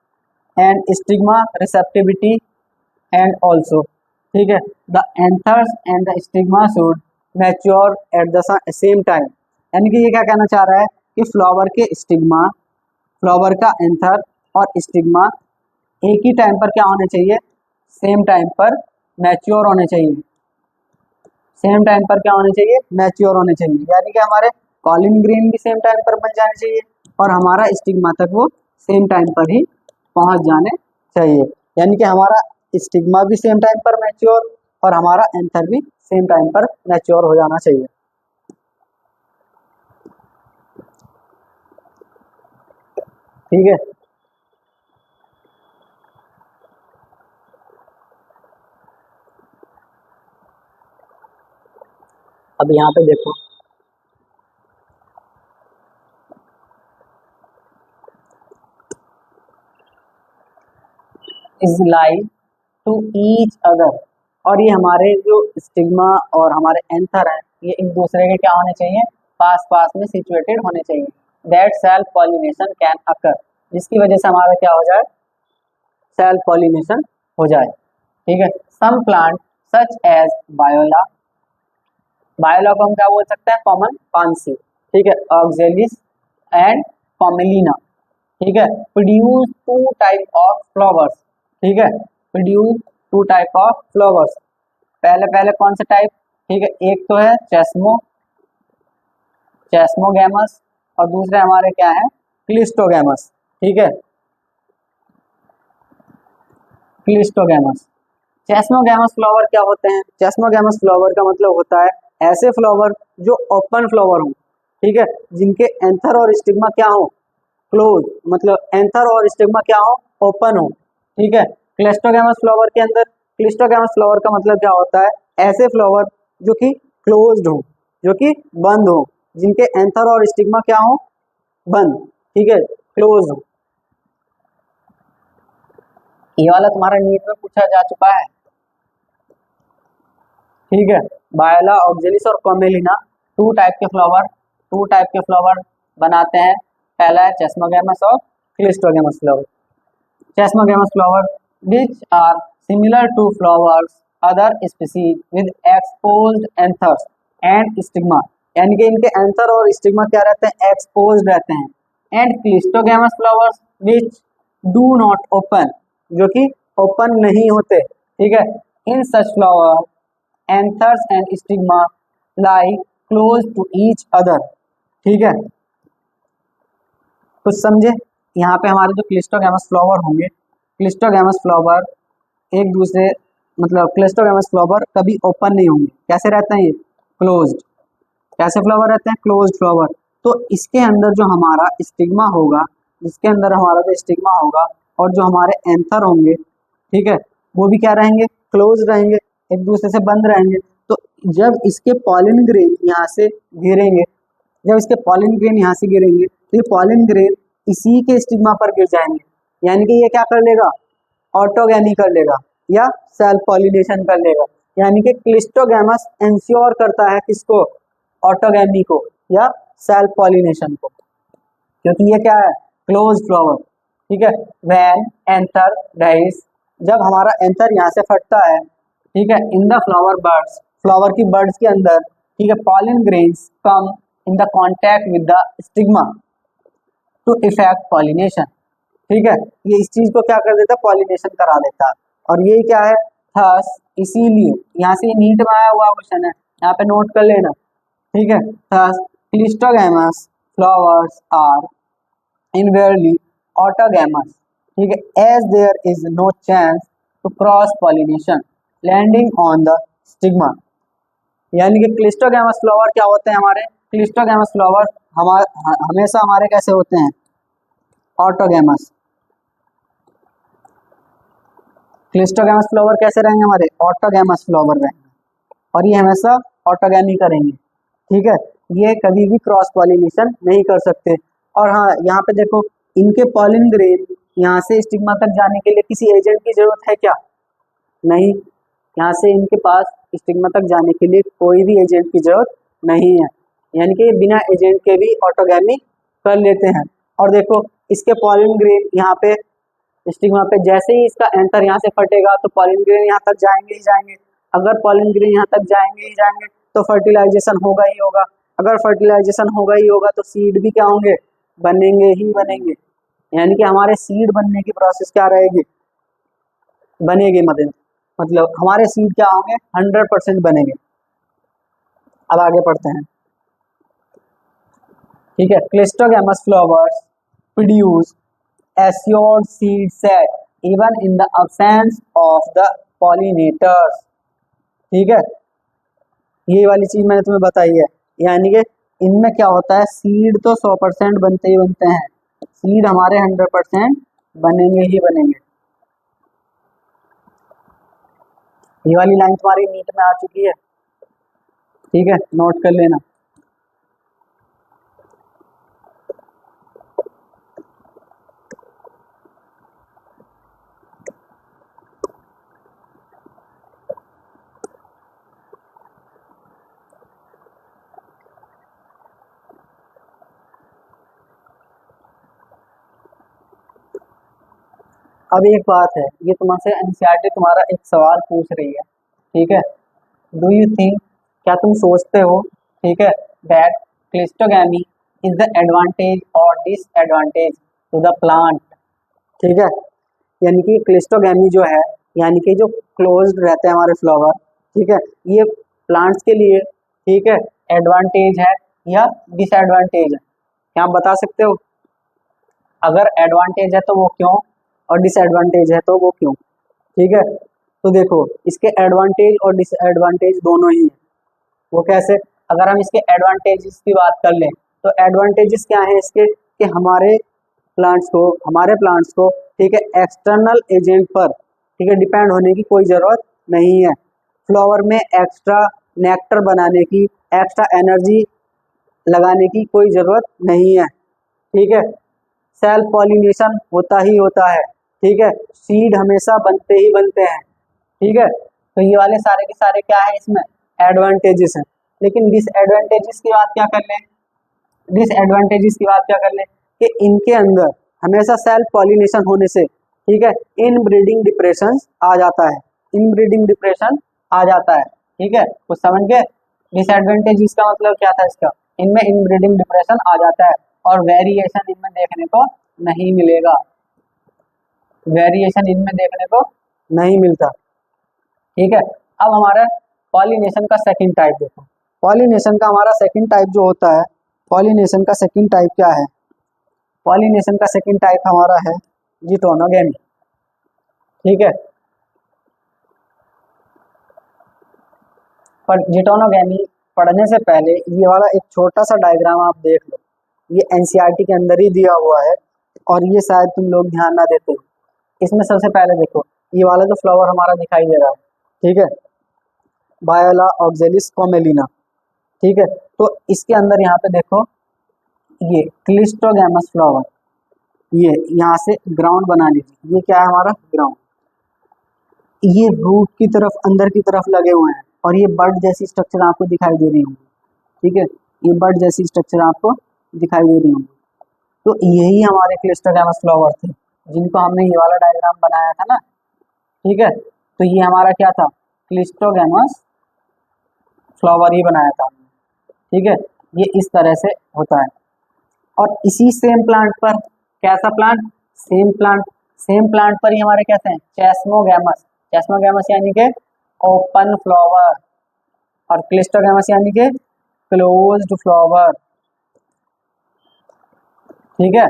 A: and stigma receptivity and also, ठीक है, the anthers and the stigma should mature at the same time। यानी कि ये क्या कहना चाह रहा है कि फ्लावर के स्टिग्मा, फ्लावर का एंथर और स्टिग्मा एक ही टाइम पर क्या होने चाहिए, सेम टाइम पर मैच्योर होने चाहिए, सेम टाइम पर क्या होने चाहिए, मैच्योर होने चाहिए। यानी कि हमारे पॉलन ग्रेन भी सेम टाइम पर बन जाने चाहिए और हमारा स्टिग्मा तक वो सेम टाइम पर ही पहुंच जाने चाहिए। यानी कि हमारा स्टिग्मा भी सेम टाइम पर मैच्योर और हमारा एंथर भी सेम टाइम पर मैच्योर हो जाना चाहिए, ठीक है। अब यहाँ पे देखो is like to each other, और ये हमारे जो स्टिग्मा और हमारे एंथर हैं ये एक दूसरे के क्या होने चाहिए, पास पास में सिचुएटेड होने चाहिए। That self pollination can occur, जिसकी वजह से हमारा क्या हो जाए, सेल्फ पॉलिनेशन हो जाए, ठीक है। सम प्लांट सच एज बायोला, बायोला को हम क्या बोल सकते हैं, कॉमन पांसी, ठीक है, ऑक्जेलिस एंड कॉमेलिना, ठीक है, produce two type of flowers, ठीक है, produce two type of flowers. पहले पहले कौन सा टाइप, ठीक है, एक तो है चेस्मोगैमस और दूसरे हमारे क्या है, क्लिस्टोगैमस, ठीक है, क्लिस्टोगैमस। चेस्मोगैमस फ्लावर क्या होते हैं, चेस्मोगैमस फ्लावर का मतलब होता है ऐसे फ्लावर जो ओपन फ्लावर हो, ठीक है, जिनके एंथर और स्टिग्मा क्या हो, क्लोज, मतलब एंथर और स्टिग्मा क्या हो, ओपन हो, ठीक है। क्लिस्टोगैमस फ्लावर के अंदर, क्लिस्टोगैमस फ्लावर का मतलब क्या होता है, ऐसे फ्लावर जो कि क्लोज्ड हो, जो कि बंद हो, जिनके एंथर और स्टिग्मा क्या हो, बंद, ठीक है, क्लोज हो। ये वाला तुम्हारा नीट में पूछा जा चुका है, ठीक है। बायोला, ऑक्जेलिस और कॉमेलिना टू टाइप के फ्लावर बनाते हैं। पहला है चेस्मोगैमस और cleistogamous flower. Chasmogamous flower which are similar to flowers other species with exposed anthers and stigma, यानी कि इनके एंथर और स्टिग्मा क्या रहते हैं, एक्सपोज्ड रहते हैं। And cleistogamous flowers which do not open, जो कि ओपन नहीं होते, ठीक है। In such flower anthers and stigma lie close to each other, ठीक है। कुछ समझे, यहाँ पे हमारे जो क्लिस्टोगैमस फ्लावर होंगे, क्लिस्टोगैमस फ्लावर एक दूसरे, मतलब क्लिस्टोगैमस फ्लावर कभी ओपन नहीं होंगे, कैसे रहते हैं ये, क्लोज्ड। कैसे फ्लावर रहते हैं, क्लोज्ड फ्लावर। तो इसके अंदर जो हमारा स्टिग्मा होगा, इसके अंदर हमारा जो स्टिग्मा होगा और जो हमारे एंथर होंगे, ठीक है, वो भी क्या रहेंगे, क्लोज रहेंगे, एक दूसरे से बंद रहेंगे। तो जब इसके पॉलन ग्रेन यहाँ से गिरेंगे, जब इसके पॉलन ग्रेन यहाँ से गिरेंगे तो ये पॉलन ग्रेन इसी के स्टिग्मा पर गिर जाएंगे, यानी कि ये क्या कर लेगा, ऑटोगैमी कर लेगा या सेल्फ पॉलिनेशन कर लेगा। यानी कि क्लिस्टोगैमस इंश्योर करता है किसको, ऑटोगैमी को या सेल्फ पॉलिनेशन को, क्योंकि ये क्या है, क्लोज फ्लावर, ठीक है। वैन एंथर डाइस, जब हमारा एंथर यहाँ से फटता है, ठीक है, in the flower buds, flower की बर्ड्स के अंदर, ठीक है, pollen grains come in the contact with the stigma to effect pollination. ठीक है, ये इस चीज को क्या कर देता है, पॉलिनेशन करा देता है। और ये क्या है, थस, इसीलिए यहाँ से नीट में आया हुआ क्वेश्चन है, यहाँ पे नोट कर लेना। ठीक है, thus cleistogamous flowers are invariably autogamous, ठीक है, as there is no chance to cross pollination landing on the stigma. यानी कि क्लिस्टोगैमस फ्लावर क्या होते हैं हमारे, क्लिस्टोगैमस फ्लावर हमेशा हमारे कैसे होते हैं, ऑटोगैमस। क्लिस्टोगैमस फ्लावर कैसे रहेंगे हमारे, ऑटोगैमस फ्लावर रहेंगे, और ये हमेशा ऑटोगैमी करेंगे। ठीक है, ये कभी भी क्रॉस पॉलिनेशन नहीं कर सकते। और हाँ, यहाँ पे देखो, इनके पॉलिन ग्रेन यहाँ से स्टिग्मा तक जाने के लिए किसी एजेंट की जरूरत है क्या, नहीं, यहाँ से इनके पास स्टिग्मा तक जाने के लिए कोई भी एजेंट की जरूरत नहीं है, यानी कि बिना एजेंट के भी ऑटोगैमी कर लेते हैं। और देखो, इसके पॉलिन ग्रेन यहाँ पे स्टिग्मा पे जैसे ही इसका एंटर यहाँ से फटेगा तो पॉलिन ग्रेन यहाँ तक जाएंगे ही जाएंगे। अगर पॉलिन ग्रेन यहाँ तक जाएंगे ही जाएंगे तो फर्टिलाइजेशन होगा ही होगा। अगर फर्टिलाइजेशन होगा ही होगा तो सीड भी क्या होंगे, बनेंगे ही बनेंगे। यानी कि हमारे सीड बनने की प्रोसेस क्या रहेगी, बनेगी, मतलब हमारे सीड क्या होंगे, 100% बनेंगे। अब आगे पढ़ते हैं। ठीक है, cleistogamous flowers produce assured seed set even in the absence of the pollinators। ठीक है, ये वाली चीज मैंने तुम्हें बताई है, यानी कि इनमें क्या होता है, सीड तो 100% बनते ही बनते हैं, सीड हमारे 100% बनेंगे ही बनेंगे। ये वाली लाइन तुम्हारी नीट में आ चुकी है, ठीक है, नोट कर लेना। अब एक बात है, ये तुमसे एनसीईआरटी तुम्हारा एक सवाल पूछ रही है, ठीक है, डू यू थिंक, क्या तुम सोचते हो, ठीक है, that cleistogamy is the advantage और डिसएडवांटेज टू द प्लांट। ठीक है, यानी कि क्लिस्टोगैमी जो है, यानी कि जो क्लोज्ड रहते हैं हमारे फ्लावर, ठीक है, ये प्लांट्स के लिए, ठीक है, एडवांटेज है या डिसएडवांटेज है, क्या आप बता सकते हो? अगर एडवांटेज है तो वो क्यों, और डिसएडवांटेज है तो वो क्यों? ठीक है, तो देखो, इसके एडवांटेज और डिसएडवांटेज दोनों ही हैं। वो कैसे, अगर हम इसके एडवांटेजेस की बात कर लें तो एडवांटेजेस क्या है इसके, कि हमारे प्लांट्स को, ठीक है, एक्सटर्नल एजेंट पर, ठीक है, डिपेंड होने की कोई ज़रूरत नहीं है। फ्लावर में एक्स्ट्रा नेक्टर बनाने की, एक्स्ट्रा एनर्जी लगाने की कोई ज़रूरत नहीं है। ठीक है, सेल्फ पॉलिनेशन होता ही होता है। ठीक है, सीड हमेशा बनते ही बनते हैं। ठीक है, तो ये वाले सारे के सारे क्या है, इसमें एडवांटेजेस हैं। लेकिन डिसएडवांटेजेस की बात क्या कर लें, डिसएडवांटेजेस की बात क्या कर लें, कि इनके अंदर हमेशा सेल्फ पॉलिनेशन होने से, ठीक है, इनब्रीडिंग डिप्रेशन आ जाता है, इनब्रीडिंग डिप्रेशन आ जाता है। ठीक है, कुछ समझ गए? डिसएडवांटेजेस का मतलब क्या था इसका, इनमें इनब्रीडिंग डिप्रेशन आ जाता है और वेरिएशन इनमें देखने को नहीं मिलेगा, वेरिएशन इनमें देखने को नहीं मिलता। ठीक है, अब हमारा पॉलिनेशन का सेकंड टाइप देखो। पॉलिनेशन का हमारा सेकंड टाइप जो होता है, पॉलिनेशन का सेकंड टाइप क्या है, पॉलिनेशन का सेकंड टाइप हमारा है जिटोनोगेमी। ठीक है, पर जिटोनोगेमी पढ़ने से पहले ये वाला एक छोटा सा डायग्राम आप देख लो, ये एनसीईआरटी के अंदर ही दिया हुआ है और ये शायद तुम लोग ध्यान ना देते हो। इसमें सबसे पहले देखो, ये वाला जो फ्लावर हमारा दिखाई दे रहा है, ठीक है, वायोला ऑक्जेलिस कोमेलिना। ठीक है, तो इसके अंदर यहाँ पे देखो, ये क्लिस्टोगैमस फ्लावर, ये यहाँ से ग्राउंड बना लीजिए, ये क्या है हमारा ग्राउंड, ये रूट की तरफ अंदर की तरफ लगे हुए हैं और ये बर्ड जैसी स्ट्रक्चर आपको दिखाई दे रही होंगी। ठीक है, ये बर्ड जैसी स्ट्रक्चर आपको दिखाई दे रही होंगी। तो यही हमारे क्लिस्टोगैमस फ्लावर थे। जिनको हमने ये वाला डायग्राम बनाया था ना, ठीक है, तो ये हमारा क्या था, क्लिस्टोगैमस फ्लावर ही बनाया था हमने, ठीक है। ये इस तरह से होता है। और इसी सेम प्लांट पर, कैसा plant, same plant, same plant पर ही हमारे कैसे हैं, चेस्मोगैमस, चेस्मोगैमस यानी के ओपन फ्लावर, और क्लिस्टोगैमस यानी के क्लोज्ड फ्लावर, ठीक है।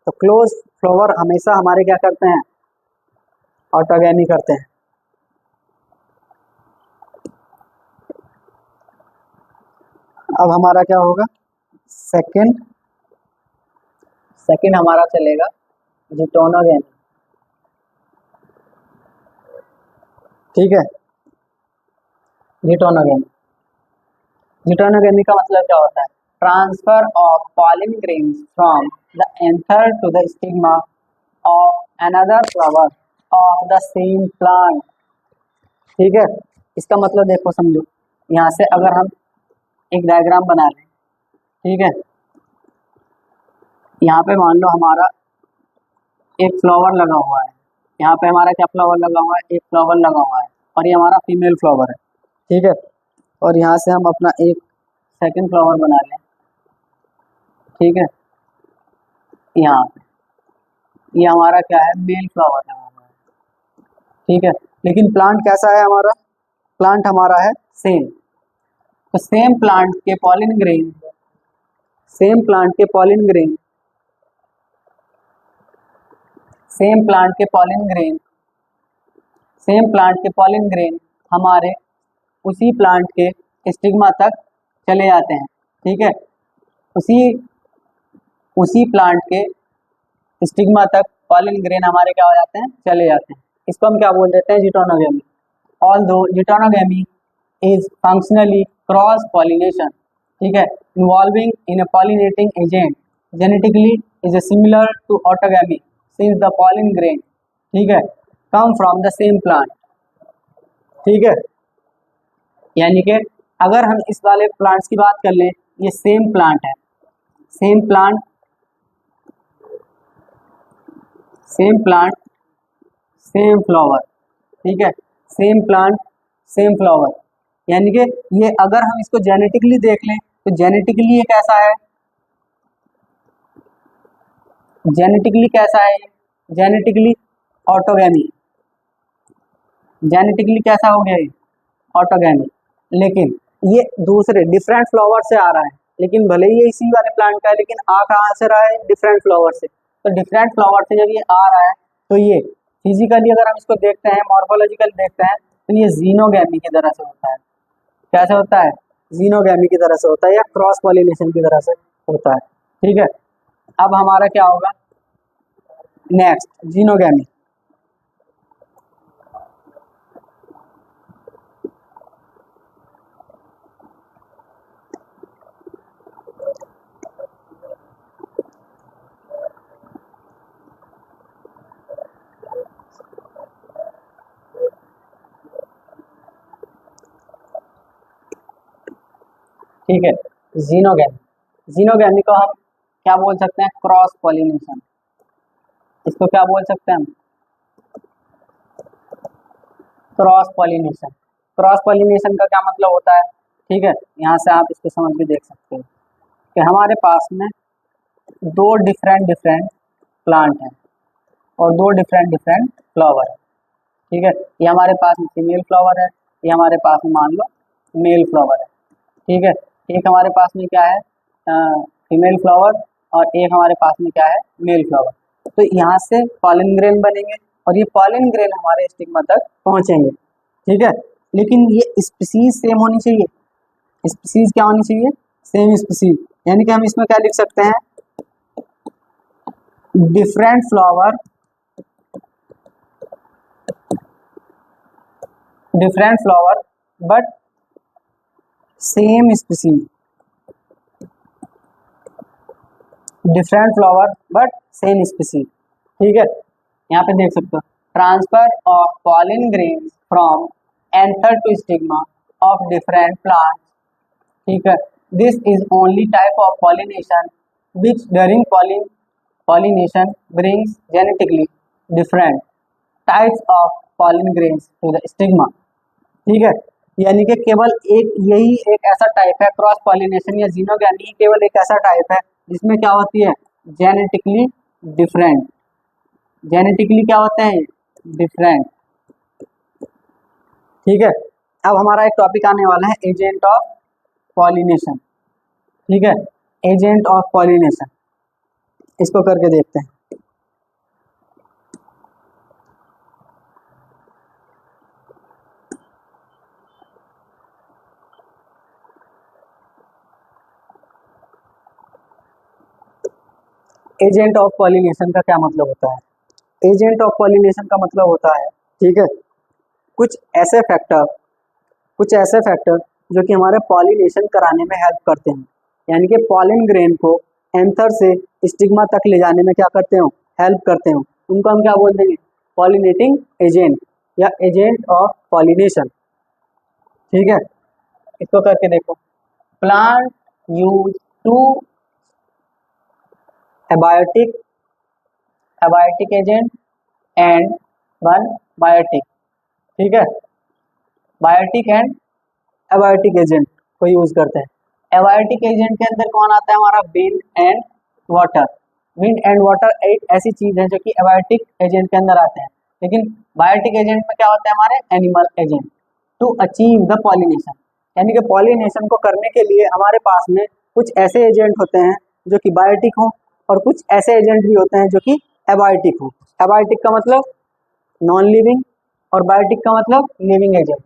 A: तो क्लोज फ्लावर हमेशा हमारे क्या करते हैं, ऑटोगैमी करते हैं। अब हमारा क्या होगा, सेकंड हमारा चलेगा जिटोनोगैमी, ठीक है। जिटोनोगैमी, जिटोनोगैमी का मतलब क्या होता है, transfer of pollen grains from the anther to the stigma of another flower of the same plant, ठीक है। इसका मतलब देखो समझो, यहाँ से अगर हम एक डायग्राम बना लें, ठीक है, यहाँ पे मान लो हमारा एक फ्लावर लगा हुआ है, यहाँ पे हमारा क्या फ्लावर लगा हुआ है, एक फ्लावर लगा हुआ है, और ये हमारा फीमेल फ्लावर है, ठीक है। और यहाँ से हम अपना एक सेकंड फ्लावर बना लें, ठीक है, यहाँ पे ये हमारा क्या है, मेल फ्लावर लगा हुआ है, ठीक है। लेकिन प्लांट कैसा है हमारा, प्लांट हमारा है सेम। तो सेम प्लांट के पॉलिन ग्रेन, सेम प्लांट के पॉलिन ग्रेन, सेम प्लांट के पॉलिन ग्रेन, सेम प्लांट के पॉलिन ग्रेन हमारे उसी प्लांट के स्टिग्मा तक चले जाते हैं, ठीक है। उसी उसी प्लांट के स्टिग्मा तक पॉलिन ग्रेन हमारे क्या हो जाते हैं, चले जाते हैं। इसको हम क्या बोल देते हैं, geitonogamy. Although geitonogamy is functionally cross pollination, ठीक है, involving in a pollinating agent, genetically is similar to autogamy since the pollen grain, ठीक है, come from the same plant, ठीक है। यानी कि अगर हम इस वाले प्लांट्स की बात कर लें, ये सेम प्लांट है, same plant, same plant, same flower, ठीक है, सेम प्लांट सेम फ्लावर, यानी कि ये अगर हम इसको जेनेटिकली देख लें तो जेनेटिकली ये कैसा है, जेनेटिकली कैसा है, जेनेटिकली ऑटोगैमी, जेनेटिकली कैसा हो गया ये, ऑटोगैमी। लेकिन ये दूसरे डिफरेंट फ्लावर से आ रहा है, लेकिन भले ही ये इसी वाले प्लांट का है, लेकिन आ कहाँ से रहा है, डिफरेंट फ्लावर से। तो डिफरेंट फ्लावर से जब ये आ रहा है तो ये फिजिकली अगर हम इसको देखते हैं, मॉर्फोलॉजिकल देखते हैं, तो ये जीनोगैमी की तरह से होता है। कैसे होता है, जीनोगैमी की तरह से होता है, या क्रॉस पॉलिनेशन की तरह से होता है, ठीक है। अब हमारा क्या होगा, नेक्स्ट जीनोगैमी। ठीक है, जीनोगैमी, जीनोगैमी को हम क्या बोल सकते हैं, क्रॉस पॉलिनेशन। इसको क्या बोल सकते हैं हम, क्रॉस पॉलिनेशन। क्रॉस पॉलिनेशन का क्या मतलब होता है, ठीक है, यहाँ से आप इसको समझ के देख सकते हो कि हमारे पास में दो डिफरेंट डिफरेंट प्लांट हैं और दो डिफरेंट डिफरेंट फ्लावर है, ठीक है। ये हमारे पास में फीमेल फ्लावर है, ये हमारे पास में मान लो मेल फ्लावर है, ठीक है। एक हमारे पास में क्या है, फीमेल फ्लावर, और एक हमारे पास में क्या है, मेल फ्लावर। तो यहाँ से पॉलन ग्रेन बनेंगे और ये पॉलन ग्रेन हमारे स्टिग्मा तक पहुँचेंगे, ठीक है। लेकिन ये स्पीसीज सेम होनी चाहिए, स्पीसीज क्या होनी चाहिए, सेम स्पीसीज। यानी कि हम इसमें क्या लिख सकते हैं, different flower, different flower but same species, different flower but same species, ठीक है। यहाँ पे देख सकते हो, transfer of pollen grains from anther to stigma of different plants, ठीक है। This is only type of pollination which during pollination brings genetically different types of pollen grains to the stigma। ठीक है, यानी कि केवल एक यही एक ऐसा टाइप है, क्रॉस पॉलिनेशन या जीनोगैमी केवल एक ऐसा टाइप है जिसमें क्या होती है, जेनेटिकली डिफरेंट। जेनेटिकली क्या होते हैं, डिफरेंट। ठीक है, अब हमारा एक टॉपिक आने वाला है एजेंट ऑफ पॉलिनेशन। ठीक है, एजेंट ऑफ पॉलिनेशन, इसको करके देखते हैं। एजेंट ऑफ पॉलिनेशन का क्या मतलब होता है? एजेंट ऑफ पॉलिनेशन का मतलब होता है, ठीक है, कुछ ऐसे फैक्टर जो कि हमारे पॉलिनेशन कराने में हेल्प करते हैं, यानी कि पॉलिन ग्रेन को एंथर से स्टिग्मा तक ले जाने में क्या करते हो, हेल्प करते हो, उनको हम क्या बोल देंगे, पॉलिनेटिंग एजेंट या एजेंट ऑफ पॉलिनेशन। ठीक है, इसको करके देखो। Plant use two abiotic agent and one biotic. ठीक है, बायोटिक एंड एबायोटिक एजेंट को यूज करते हैं। एबायोटिक एजेंट के अंदर कौन आता है, हमारा wind and water. Wind and water एक ऐसी चीज है जो कि एबायोटिक एजेंट के अंदर आते हैं, लेकिन बायोटिक एजेंट में क्या होता है, हमारे animal agent to achieve the pollination, यानी कि पॉलिनेशन को करने के लिए हमारे पास में कुछ ऐसे एजेंट होते हैं जो कि बायोटिक हो और कुछ ऐसे एजेंट भी होते हैं जो कि एबायोटिक हो। एबायोटिक का मतलब नॉन लिविंग और बायोटिक का मतलब लिविंग एजेंट।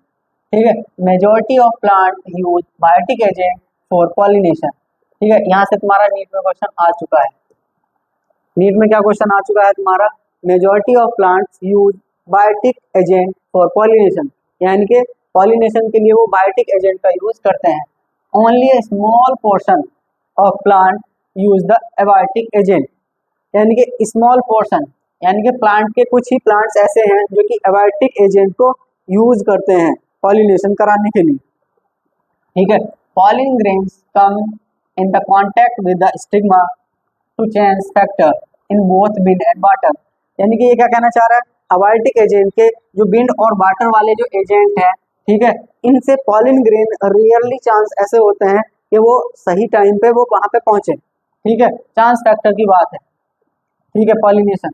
A: ठीक है, majority of plant use biotic agent for pollination. ठीक है, यहाँ से तुम्हारा नीट में क्वेश्चन आ चुका है। नीट में क्या क्वेश्चन आ चुका है तुम्हारा, majority of plants use biotic agent for pollination, यानी कि पॉलिनेशन के लिए वो बायोटिक एजेंट का यूज करते हैं। Only A small portion of plant use the abiotic agent, यानी कि स्मॉल पोर्शन, यानी कि प्लांट के कुछ ही प्लांट्स ऐसे हैं जो कि एबायोटिक एजेंट को यूज करते हैं पॉलिनेशन कराने के लिए। ठीक है, pollen grains come in the contact with the stigma to change factor in both wind and water, यानी कि ये क्या कहना चाह रहा है, एबायोटिक एजेंट के जो विंड और वाटर वाले जो एजेंट हैं, ठीक है, इनसे पॉलिन ग्रेन रियरली चांस ऐसे होते हैं कि वो सही टाइम पे वो वहां पे पहुंचे। ठीक है, चांस फैक्टर की बात है। ठीक है, pollination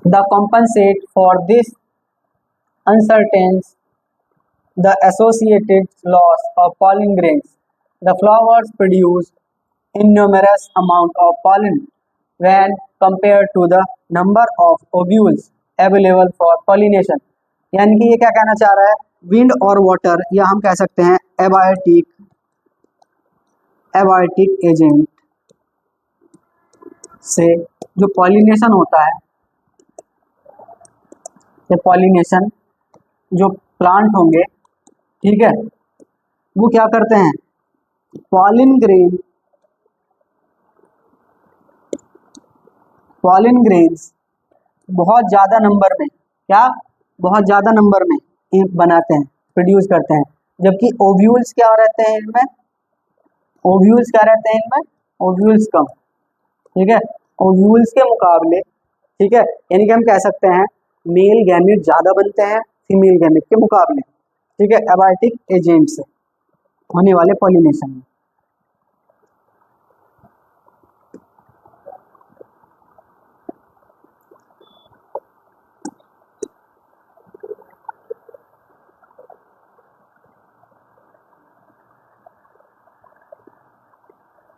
A: the compensate for this uncertainty the associated loss of pollen grains, the flowers produce innumerous amount of pollen when compared to the number of ovules available for pollination, यानी कि ये क्या कहना चाह रहा है, विंड और वाटर या हम कह सकते हैं एबायोटिक एजेंट से जो पॉलिनेशन होता है, ये पॉलिनेशन जो प्लांट होंगे, ठीक है, वो क्या करते हैं, पॉलिन ग्रेन्स बहुत ज्यादा नंबर में, क्या बहुत ज्यादा नंबर में बनाते हैं, प्रोड्यूस करते हैं, जबकि ओव्यूल्स क्या रहते हैं इनमें, ओव्यूल्स क्या रहते हैं इनमें, ओव्यूल्स कम। ठीक है, ओव्यूल्स के मुकाबले, ठीक है, यानी कि हम कह सकते हैं मेल गैमेट ज्यादा बनते हैं फीमेल गैमेट के मुकाबले। ठीक है, एबायोटिक एजेंट से होने वाले पॉलिनेशन में।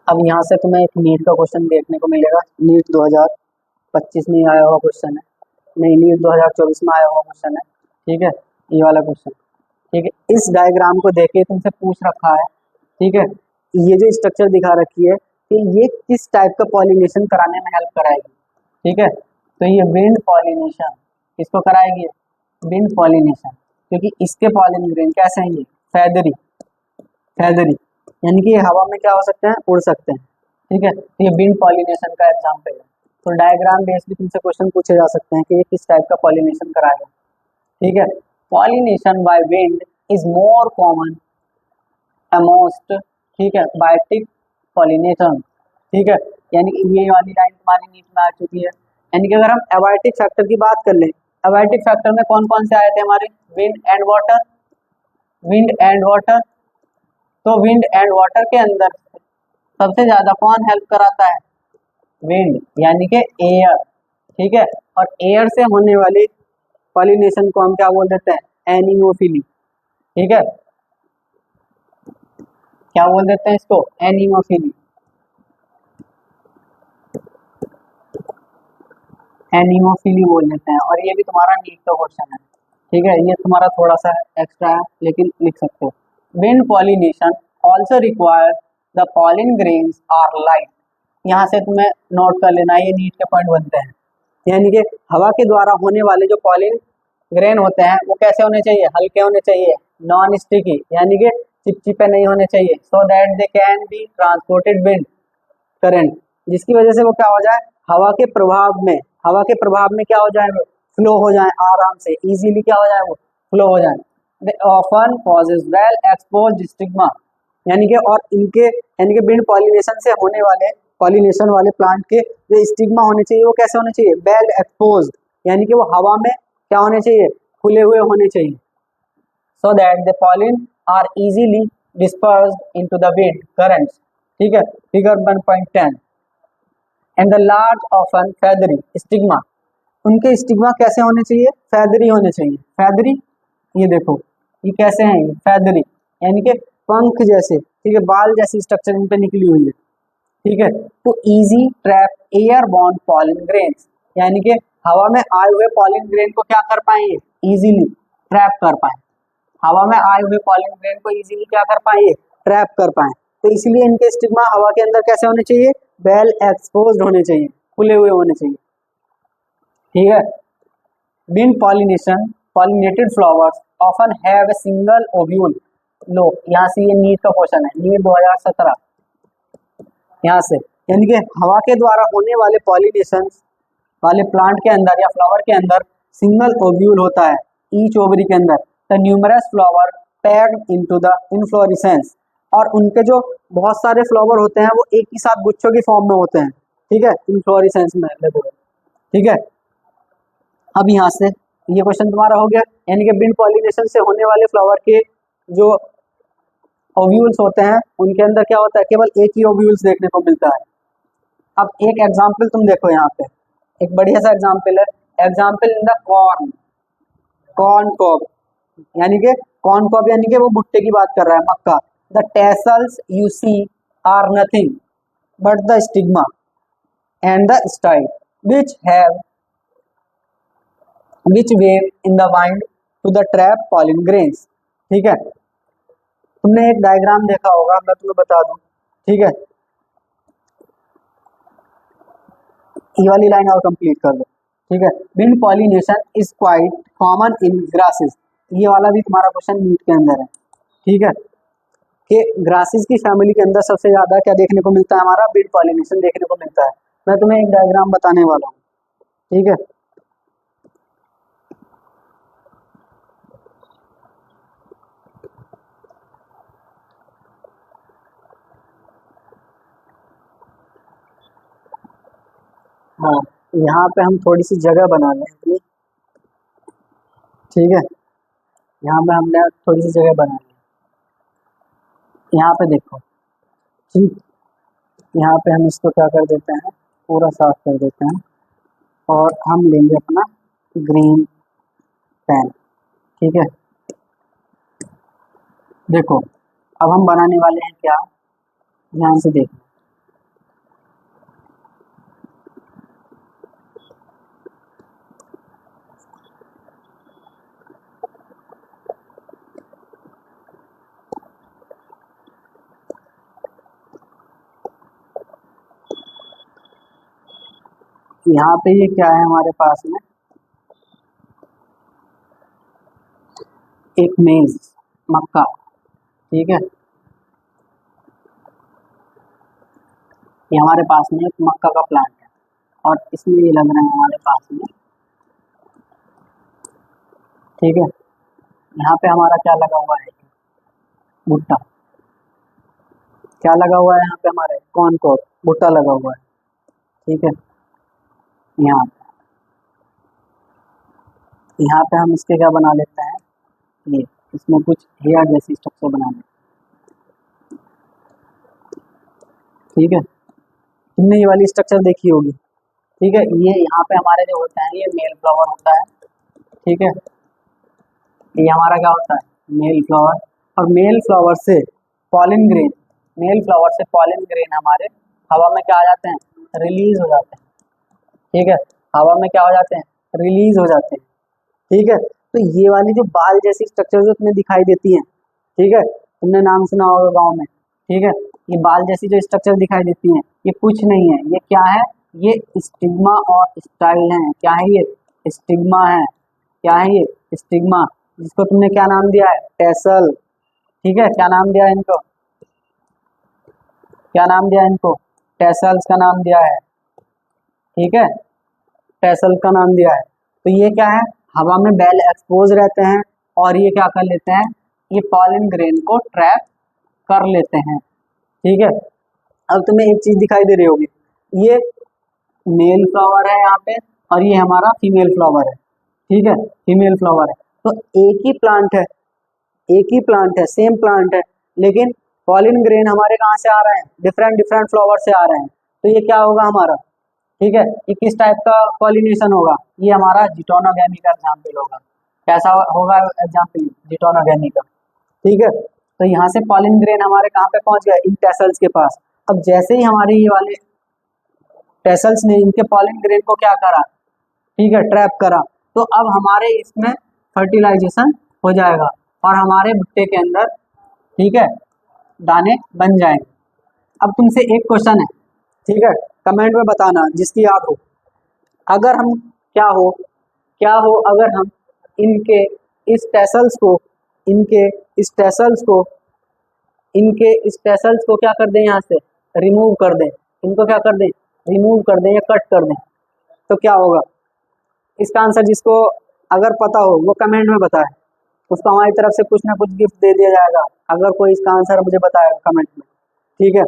A: अब यहाँ से तुम्हें एक नीट का क्वेश्चन देखने को मिलेगा, नीट 2025 में आया हुआ क्वेश्चन है, नहीं नीट 2024 में आया हुआ क्वेश्चन है। ठीक है, ये वाला क्वेश्चन, ठीक है, इस डायग्राम को देख के तुमसे पूछ रखा है, ठीक है, ये जो स्ट्रक्चर दिखा रखी है कि ये किस टाइप का पॉलिनेशन कराने में हेल्प कराएगी। ठीक है, तो ये विंड पॉलिनेशन इसको कराएगी, विंड पॉलिनेशन, क्योंकि इसके पॉलिन ग्रेन कैसे हैं, ये फैदरी, यानी कि ये हवा में क्या हो सकते हैं, उड़ सकते हैं। ठीक है, तो ये विंड पॉलिनेशन का एग्जाम्पल है। तो डायग्राम बेस भी तुमसे क्वेश्चन पूछे जा सकते हैं कि ये किस टाइप का पॉलिनेशन कराएगा। ठीक है, pollination by wind is more common almost, ठीक है, बायोटिक पॉलिनेशन, ठीक है, यानी कि ये वाली लाइन तुम्हारी नीट में आ चुकी है। यानी कि अगर हम एबायोटिक फैक्टर की बात कर लें, एबायोटिक फैक्टर में कौन कौन से आए थे हमारे, wind and water, wind and water. तो विंड एंड वाटर के अंदर सबसे ज्यादा कौन हेल्प कराता है, विंड यानी कि एयर, ठीक है। और एयर से होने वाली पॉलिनेशन को हम क्या बोल देते हैं, एनिमोफिली, ठीक है। क्या बोल देते हैं इसको, एनिमोफिली, एनिमोफिली बोल देते हैं। और ये भी तुम्हारा नीट का क्वेश्चन है, ठीक है, ये तुम्हारा थोड़ा सा एक्स्ट्रा है लेकिन लिख सकते हो। Wind pollination also require the pollen grains are light, यहाँ से तुम्हें नोट कर लेना, ये नीट के पॉइंट बनते हैं। यानी कि हवा के द्वारा होने वाले जो पॉलिन ग्रेन होते हैं वो कैसे होने चाहिए, हल्के होने चाहिए, नॉन स्टिकी यानी कि चिपचिपे नहीं होने चाहिए, so that they can be transported wind current, जिसकी वजह से वो क्या हो जाए, हवा के प्रभाव में, हवा के प्रभाव में क्या हो जाए, वो फ्लो हो जाए आराम से, इजीली क्या हो जाए, वो फ्लो हो जाए। They often causes well exposed stigma, यानी कि और इनके यानी कि विंड पॉलिनेशन से होने वाले, पॉलिनेशन वाले प्लांट के जो स्टिग्मा होने चाहिए वो कैसे होने चाहिए, वेल एक्सपोज्ड, यानी कि वो हवा में क्या होने चाहिए, खुले हुए होने चाहिए, so that the pollen are easily dispersed into the wind currents, ठीक है। Figure 1.10 and the large often feathery stigma, उनके स्टिग्मा कैसे होने चाहिए, फेदरी होने चाहिए, फेदरी, ये देखो ये कैसे हैं, ये फेदरी यानी कि पंख जैसे, ठीक है, बाल जैसी स्ट्रक्चर इन पे निकली हुई है, ठीक है। तो easy trap air borne pollen grains, यानी कि हवा में आए हुए पॉलिन ग्रेन को क्या कर पाएंगे, इजीली ट्रैप कर पाए, हवा में आए हुए पॉलिन ग्रेन को इजीली क्या कर पाए, ट्रैप कर पाए। तो इसलिए इनके स्टिग्मा हवा के अंदर कैसे होने चाहिए, वेल एक्सपोज्ड होने चाहिए, खुले हुए होने चाहिए, ठीक है। Wind pollination pollinated flowers often have a single ovule, लो यहाँ से ये नीट का क्वेश्चन है, नीट 2017 यहाँ से, यानी कि हवा के द्वारा होने वाले पॉलिनेशन वाले प्लांट के अंदर या फ्लावर के अंदर सिंगल ओव्यूल होता है, ईच ओवरी के अंदर, the numerous flower packed into the inflorescence, और उनके जो बहुत सारे फ्लावर होते हैं वो एक ही साथ गुच्छों की फॉर्म में होते हैं, ठीक है, इन्फ्लोरेसेंस में लगे हुए, ठीक है। अब यहाँ से ये क्वेश्चन तुम्हारा हो गया, यानी कि विंड पॉलिनेशन से होने वाले फ्लावर के जो ओव्यूल्स होते हैं उनके अंदर क्या होता है, केवल एक ही ओव्यूल्स देखने को मिलता है। अब एक एग्जाम्पल तुम देखो यहाँ पे, एक बढ़िया सा एग्जाम्पल है, example in the corn, corn cob, यानी कि कॉर्न कॉब यानी कि वो भुट्टे की बात कर रहा है, मक्का। The tassels you see are nothing but the stigma and the style which have which wave in the wind to the trap pollen grains, ठीक है। तुमने एक डायग्राम देखा होगा, मैं तुम्हें बता दूं, ठीक है, ये वाली लाइन और कंप्लीट कर दो, ठीक है। Wind pollination is quite common in grasses, ये वाला भी तुम्हारा क्वेश्चन नीट के अंदर है, ठीक है, कि ग्रासेस की फैमिली के अंदर सबसे ज्यादा क्या देखने को मिलता है, हमारा विंड पॉलिनेशन देखने को मिलता है। मैं तुम्हें एक डायग्राम बताने वाला हूँ, ठीक है। हाँ, यहाँ पे हम थोड़ी सी जगह बना लें अपनी, ठीक है, यहाँ पे हमने थोड़ी सी जगह बना ली, यहाँ पे देखो, ठीक, यहाँ पे हम इसको क्या कर देते हैं, पूरा साफ कर देते हैं, और हम लेंगे अपना ग्रीन पेन, ठीक है। देखो अब हम बनाने वाले हैं क्या, ध्यान से देखो, यहाँ पे ये क्या है हमारे पास में, एक मेज, मक्का, ठीक है, ये हमारे पास में एक मक्का का प्लांट है, और इसमें ये लग रहा है हमारे पास में, ठीक है। यहाँ पे हमारा क्या लगा हुआ है, भुट्टा, क्या लगा हुआ है यहाँ पे हमारे कॉर्न को भुट्टा लगा हुआ है, ठीक है। यहाँ यहाँ पे हम इसके क्या बना लेते हैं, ये इसमें कुछ हेयर जैसी स्ट्रक्चर बना लेते हैं, ठीक है। तुमने ये वाली स्ट्रक्चर देखी होगी, ठीक है। ये यहाँ पे हमारे जो होता है ये मेल फ्लावर होता है, ठीक है। ये हमारा क्या होता है, मेल फ्लावर। और मेल फ्लावर से पॉलिन ग्रेन, मेल फ्लावर से पॉलिन ग्रेन हमारे हवा में क्या आ जाते हैं, रिलीज हो जाते हैं, ठीक है। हवा में क्या हो जाते हैं, रिलीज हो जाते हैं, ठीक है। तो ये वाली जो बाल जैसी स्ट्रक्चर जो तुम्हें दिखाई देती है, ठीक है, तुमने नाम सुना होगा गाँव में, ठीक है। ये बाल जैसी जो स्ट्रक्चर दिखाई देती है ये कुछ नहीं है, ये क्या है, ये स्टिग्मा और स्टाइल है। क्या है ये, स्टिग्मा है। क्या है ये, स्टिग्मा, जिसको तुमने क्या नाम दिया है, टेसल, ठीक है। क्या नाम दिया है इनको, क्या नाम दिया है इनको, टेसल्स का नाम दिया है, ठीक है। टेसल का नाम दिया है। तो ये क्या है, हवा में बेल एक्सपोज रहते हैं और ये क्या कर लेते हैं, ये पॉलन ग्रेन को ट्रैप कर लेते हैं, ठीक है। अब तुम्हें एक चीज दिखाई दे रही होगी, ये मेल फ्लावर है यहाँ पे और ये हमारा फीमेल फ्लावर है, ठीक है, फीमेल फ्लावर है। तो एक ही प्लांट है, एक ही प्लांट है, सेम प्लांट है, लेकिन पॉलिन ग्रेन हमारे कहाँ से आ रहे हैं, डिफरेंट डिफरेंट फ्लावर से आ रहे हैं। तो ये क्या होगा हमारा, ठीक है, ये किस टाइप का पॉलिनेशन होगा, ये हमारा जिटोनोगेमी का एग्जाम्पल होगा। कैसा होगा एग्जाम्पल, जिटोनोगेमी का, ठीक है। तो यहाँ से पॉलिन ग्रेन हमारे कहाँ पे पहुंच गए, इन टेसल्स के पास। अब जैसे ही हमारे ये वाले टेसल्स ने इनके पॉलिन ग्रेन को क्या करा, ठीक है, ट्रैप करा, तो अब हमारे इसमें फर्टिलाइजेशन हो जाएगा और हमारे भुट्टे के अंदर, ठीक है, दाने बन जाएंगे। अब तुमसे एक क्वेश्चन है, ठीक है, कमेंट में बताना जिसकी याद हो, अगर हम क्या हो अगर हम इनके इस टेसल्स को, इनके इस टेसल्स को, इनके इस टेसल्स को क्या कर दें, यहाँ से रिमूव कर दें, इनको क्या कर दें, रिमूव कर दें या कट कर दें, तो क्या होगा। इसका आंसर जिसको अगर पता हो वो कमेंट में बताए, उसको हमारी तरफ से कुछ ना कुछ गिफ्ट दे दिया जाएगा, अगर कोई इसका आंसर मुझे बताएगा कमेंट में, ठीक है।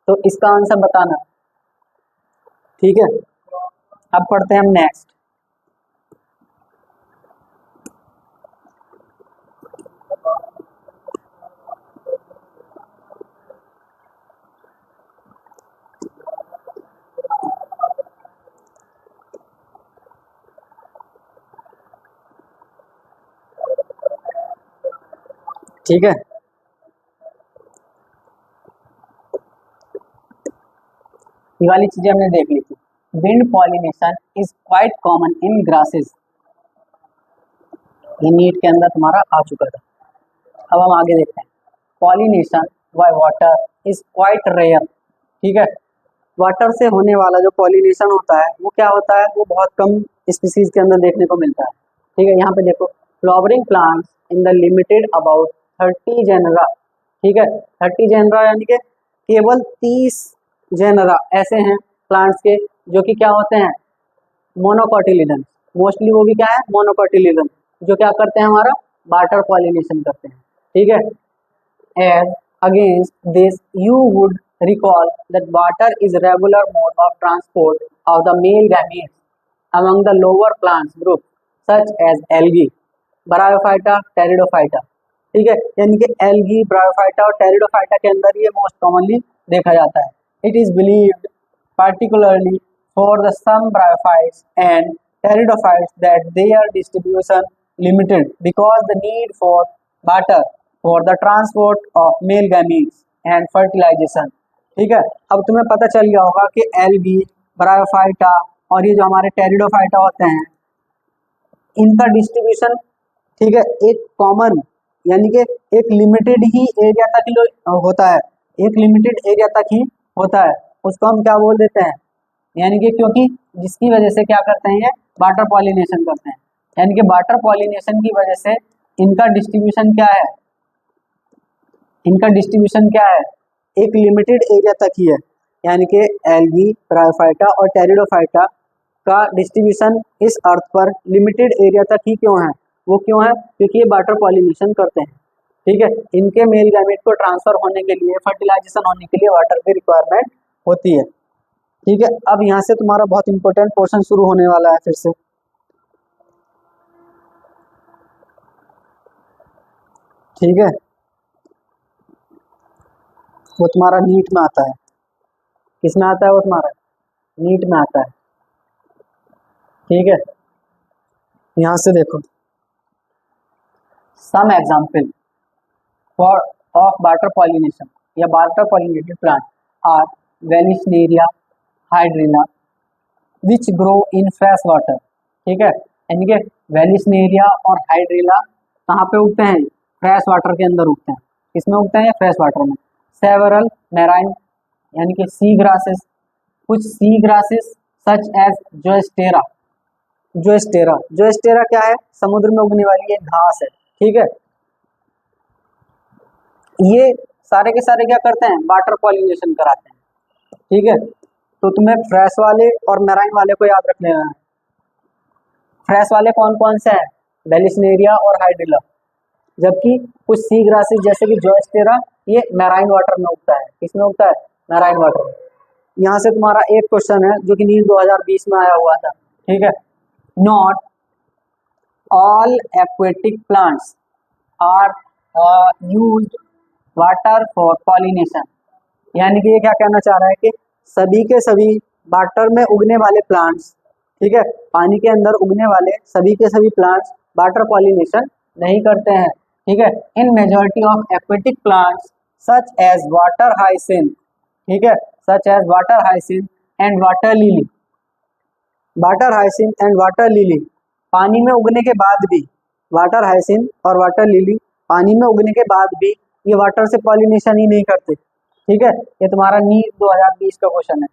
A: तो इसका आंसर बताना, ठीक है। अब पढ़ते हैं हम नेक्स्ट, ठीक है। ये वाली चीजें हमने देख ली थी। Wind pollination is quite common in grasses, ये नीट के अंदर तुम्हारा आ चुका था। अब हम आगे देखते हैं, pollination by water is quite rare, ठीक है। वाटर से होने वाला जो पॉलिनेशन होता है वो क्या होता है, वो बहुत कम स्पीसीज के अंदर देखने को मिलता है, ठीक है। यहाँ पे देखो, flowering plants in the limited about 30 genera, ठीक है, 30 जेनरा यानी कि केवल 30 जेनरा ऐसे हैं प्लांट्स के जो कि क्या होते हैं, मोनोकोटिलिडन, मोस्टली वो भी क्या है, मोनोकोटिलिडन, जो क्या करते हैं हमारा वाटर पॉलिनेशन करते हैं, ठीक है। As against this, you would recall that water is regular mode of transport of the male gametes among the lower plants group such as algae, Bryophyta, Pteridophyta, ठीक है। यानी कि algae, Bryophyta और Pteridophyta के अंदर ये most commonly देखा जाता है। It is believed, particularly for the some bryophytes and pteridophytes, that their distribution limited because the need for water for the transport of male gametes and fertilization, ठीक है। अब तुम्हें पता चल गया होगा कि एल्गी, ब्रायोफाइटा और ये जो हमारे टेरिडोफाइटा होते हैं, इनका डिस्ट्रीब्यूशन, ठीक है, एक कॉमन यानी कि एक लिमिटेड ही एरिया तक ही होता है, एक लिमिटेड एरिया तक ही होता है, उसको हम क्या बोल देते हैं, यानी कि क्योंकि जिसकी वजह से क्या करते हैं, ये वाटर पॉलिनेशन करते हैं, यानी कि वाटर पॉलिनेशन की वजह से इनका डिस्ट्रीब्यूशन क्या है, इनका डिस्ट्रीब्यूशन क्या है, एक लिमिटेड एरिया तक ही है। यानी कि एल्गी, ब्रायोफाइटा और टेरिडोफाइटा का डिस्ट्रीब्यूशन इस अर्थ पर लिमिटेड एरिया तक ही क्यों है, वो क्यों है, क्योंकि ये वाटर पॉलिनेशन करते हैं, ठीक है, इनके मेल गैमेट को ट्रांसफर होने के लिए, फर्टिलाइजेशन होने के लिए वाटर की रिक्वायरमेंट होती है। ठीक है, अब यहाँ से तुम्हारा बहुत इंपॉर्टेंट पोर्शन शुरू होने वाला है फिर से। ठीक है, वो तुम्हारा नीट में आता है। किस में आता है वो तुम्हारा? नीट में आता है। ठीक है, यहाँ से देखो, some example for of water pollination या water pollinated plant are Vallisneria, Hydrilla which grow in fresh water. ठीक है, यानी कि वेलिस्नेरिया और हाइड्रिला कहाँ पे उगते हैं? फ्रेश वाटर के अंदर उगते हैं। किसमें उगते हैं? फ्रेश वाटर में। सेवरल मैराइन यानी कि सी ग्रासेस, कुछ sea grasses such as Zostera. Zostera, Zostera क्या है? समुद्र में उगने वाली एक घास है। ठीक है, ये सारे के सारे क्या करते हैं? वाटर पॉलिनेशन कराते हैं। ठीक है, तो तुम्हें फ्रेश वाले और मैराइन वाले को याद रख लेना है। फ्रेश वाले कौन कौन से हैं? वेलिस्नेरिया और हाइड्रिला, जबकि कुछ सी ग्रासेस जैसे कि जोस्टेरा ये मैराइन वाटर में उगता है। किसमें उगता है? मैराइन वाटर में। यहाँ से तुम्हारा एक क्वेश्चन है जो कि नीट 2020 में आया हुआ था। ठीक है, not all aquatic plants are used water for pollination. यानी कि ये क्या कहना चाह रहा है कि सभी के सभी वाटर में उगने वाले प्लांट्स, ठीक है, पानी के अंदर उगने वाले सभी के सभी प्लांट्स वाटर पॉलिनेशन नहीं करते हैं। ठीक है, in majority of aquatic plants such as water hyacinth, ठीक है, such as water hyacinth and water lily. Water hyacinth and water lily पानी में उगने के बाद भी, वाटर हाइसिंथ और वाटर लिली पानी में उगने के बाद भी ये वाटर से पॉलिनेशन ही नहीं करते। ठीक है, ये तुम्हारा नीट 2020 का क्वेश्चन है।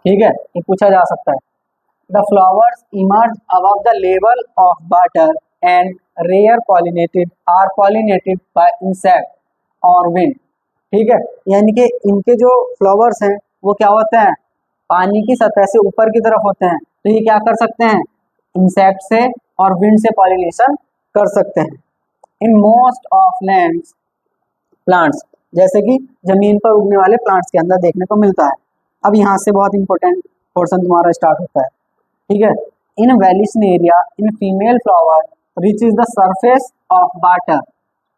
A: ठीक है, ये पूछा जा सकता है। The flowers emerge above the level of water and rare pollinated are pollinated by insect और विंड। ठीक है, यानी कि इनके जो फ्लावर्स हैं वो क्या होते हैं? पानी की सतह से ऊपर की तरफ होते हैं। तो ये क्या कर सकते हैं? इंसेक्ट से और विंड से पॉलिनेशन कर सकते हैं। In most of lands plants, जैसे कि जमीन पर उगने वाले प्लांट्स के अंदर देखने को मिलता है। अब यहाँ से बहुत इंपॉर्टेंट पोर्शन तुम्हारा स्टार्ट होता है। ठीक है, in Vallisneria in female flower reaches the surface of water,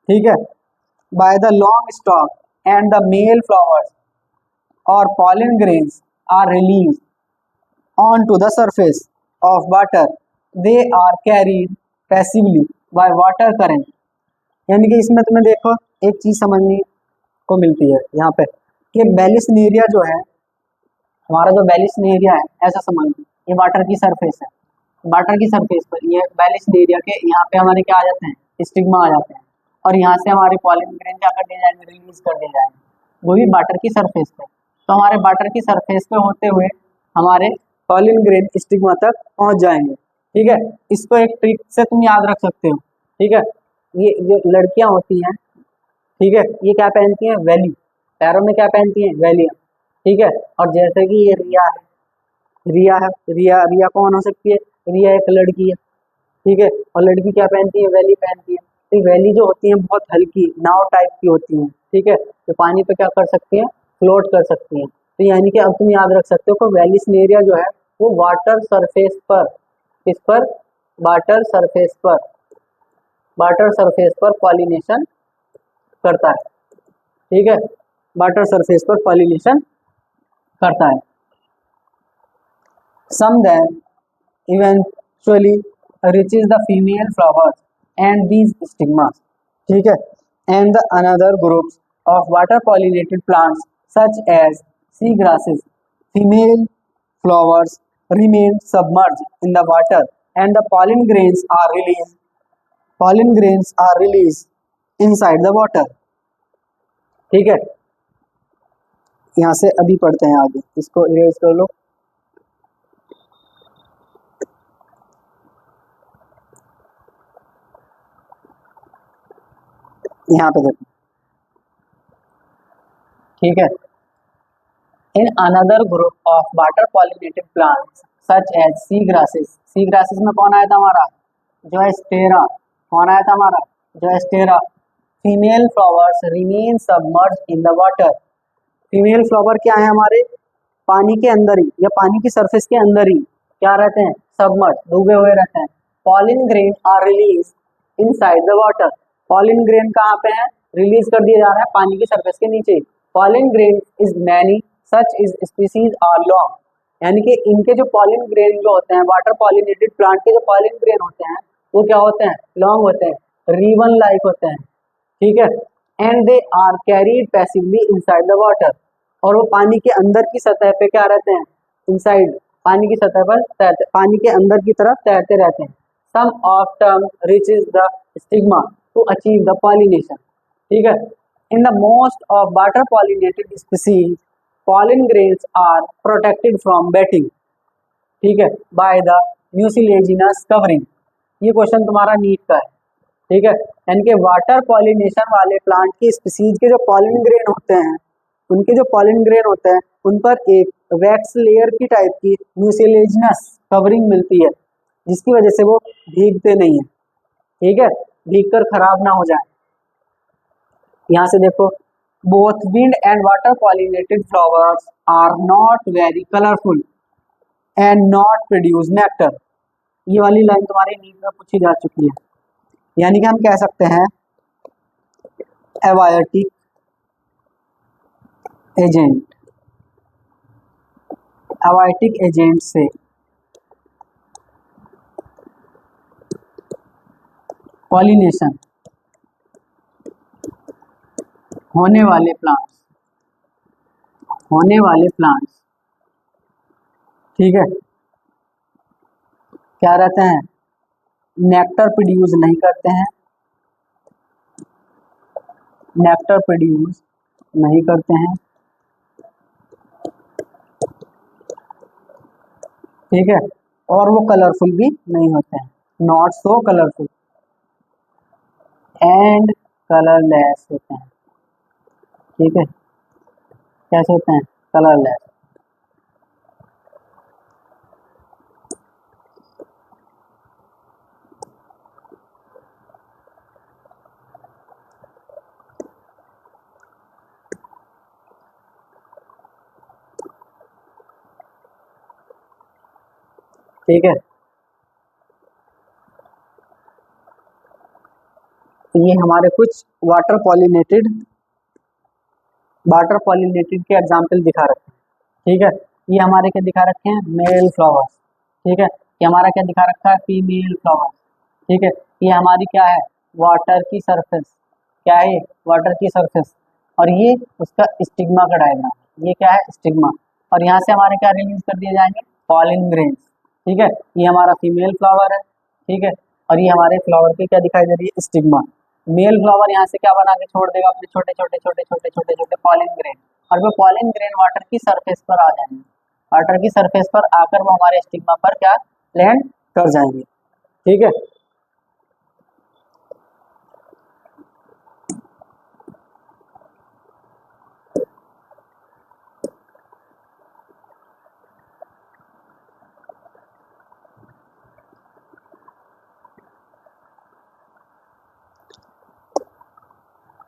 A: ठीक है, by the long stalk and the male flowers और pollen grains are released onto the surface of water. They are carried passively by water current. यानी कि इसमें तुम्हें देखो एक चीज समझने को मिलती है यहाँ पे कि वेलिस्नेरिया जो है, हमारा जो वेलिस्नेरिया है, ऐसा समझ लो ये वाटर की सरफेस है। वाटर की सरफेस पर ये वेलिस्नेरिया के यहाँ पे हमारे क्या आ जाते हैं? स्टिग्मा आ जाते हैं, और यहाँ से हमारे पॉलन ग्रेन क्या कर दिए जाएंगे? रिलीज कर दिए जाएंगे, वो भी वाटर की सरफेस पे। तो हमारे वाटर की सरफेस पे होते हुए हमारे पॉलन ग्रेन स्टिग्मा तक पहुंच जाएंगे। ठीक है, इसको एक ट्रिक से तुम याद रख सकते हो। ठीक है, ये जो लड़कियां होती हैं, ठीक है, ये क्या पहनती हैं? वैली, पैरों में क्या पहनती हैं? वैलियां। ठीक है, और जैसे कि ये रिया है, रिया है, रिया रिया कौन हो सकती है? रिया एक लड़की है। ठीक है, और लड़की क्या पहनती है? वैली पहनती है। तो वैली जो होती है बहुत हल्की नाव टाइप की होती हैं। ठीक है, तो पानी पे क्या कर सकती हैं? फ्लोट कर सकती हैं। तो यानी कि अब तुम याद रख सकते हो कि वेलिस्नेरिया जो है वो वाटर सरफेस पर, इस पर वाटर सरफेस पर, वाटर सरफेस पर पॉलिनेशन करता है। ठीक है, वाटर सरफेस पर पॉलिनेशन करता है। Some then eventually reaches the female flowers and these stigmas. ठीक है, and the another groups of water pollinated plants such as sea grasses, female flowers remain submerged in the water and the pollen grains are released. Pollen grains are released inside the water. ठीक है, यहाँ से अभी पढ़ते हैं आगे, इसको इरेज कर लो। यहाँ पे देखो, ठीक है, in another group of water pollinated plants such as sea grasses. Sea grasses में कौन आया था हमारा? जोस्टेरा, कौन आया था हमारा, Zostera. Female flowers remain submerged in the water. Female flower क्या है हमारे, पानी के अंदर ही या पानी की सरफेस के अंदर ही क्या रहते हैं, सबमर्ज, डूबे हुए रहते हैं। Pollen grain are release inside the water. Pollen grain कहाँ पे है, रिलीज कर दिया जा रहा है पानी की सरफेस के नीचे। Pollen grain is many such is species are long, यानी कि इनके जो पॉलिन ग्रेन जो होते हैं, वाटर पॉलिनेटेड प्लांट के जो पॉलिन ग्रेन होते हैं वो क्या होते हैं, लॉन्ग होते हैं, रिबन लाइक होते हैं, ठीक है। And they are carried passively inside the water, और वो पानी के अंदर की सतह पे क्या रहते हैं, इनसाइड, पानी की सतह पर तैरते, पानी के अंदर की तरफ तैरते रहते हैं। Some of term reaches the stigma to achieve the pollination, ठीक है। In the most of water pollinated species pollen grains are protected from wetting, ठीक है, बाय द म्यूसिलेजिनस कवरिंग। ये क्वेश्चन तुम्हारा नीट का है, ठीक है। यानी कि वाटर पॉलिनेशन वाले प्लांट की स्पीसीज के जो पॉलिन ग्रेन होते हैं, उनके जो पॉलिन ग्रेन होते हैं उन पर एक वैक्स लेयर की टाइप की म्यूसिलेजिनस कवरिंग मिलती है, जिसकी वजह से वो भीगते नहीं है, ठीक है, भीग कर खराब ना हो जाए। यहाँ से देखो, both wind and water pollinated flowers are not very colourful and not produce nectar. ये वाली लाइन तुम्हारी नीट में पूछी जा चुकी है, यानी कि हम कह सकते हैं एबायोटिक एजेंट, एबायोटिक एजेंट से पॉलिनेशन होने वाले प्लांट्स, ठीक है, क्या रहते हैं, नेक्टर प्रोड्यूस नहीं करते हैं, नेक्टर प्रोड्यूस नहीं करते हैं, ठीक है, और वो कलरफुल भी नहीं होते हैं, not so colourful and colourless होते हैं, ठीक है, कैसे होते हैं, कलरलेस। ठीक है, ये हमारे कुछ वाटर पॉलिनेटेड के एग्जाम्पल दिखा रखे हैं, ठीक है। ये हमारे क्या दिखा रखे हैं, मेल फ्लावर्स, ठीक है। ये हमारा क्या दिखा रखा है, फीमेल फ्लावर्स, ठीक है। ये हमारी क्या है, वाटर की सरफेस, क्या है, वाटर की सरफेस, और ये उसका स्टिग्मा का डायग्राम, ये क्या है, स्टिग्मा, और यहाँ से हमारे क्या रिलीज कर दिए जाएंगे, पॉलिन ग्रेन्स, ठीक है। ये हमारा फीमेल फ्लावर है, ठीक है, और ये हमारे फ्लावर की क्या दिखाई दे रही है, स्टिग्मा। मेल फ्लावर यहाँ से क्या बना के छोड़ देगा, अपने छोटे छोटे छोटे छोटे छोटे छोटे पॉलिन ग्रेन, और वो पॉलिन ग्रेन वाटर की सरफेस पर आ जाएंगे, वाटर की सरफेस पर आकर वो हमारे स्टिग्मा पर क्या लैंड कर जाएंगे, ठीक है।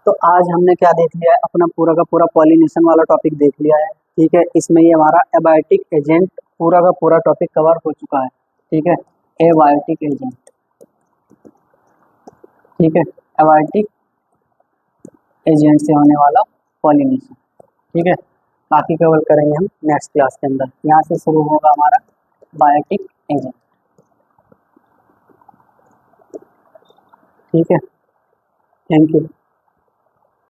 A: तो आज हमने क्या देख लिया है, अपना पूरा का पूरा पॉलिनेशन वाला टॉपिक देख लिया है, ठीक है। इसमें ये हमारा एबायोटिक एजेंट पूरा का पूरा टॉपिक कवर हो चुका है, ठीक है, एबायोटिक एजेंट, ठीक है, एबायोटिक एजेंट से होने वाला पॉलिनेशन, ठीक है। बाकी कवर करेंगे हम नेक्स्ट क्लास के अंदर। यहाँ से शुरू होगा हमारा बायोटिक एजेंट, ठीक है। Thank you.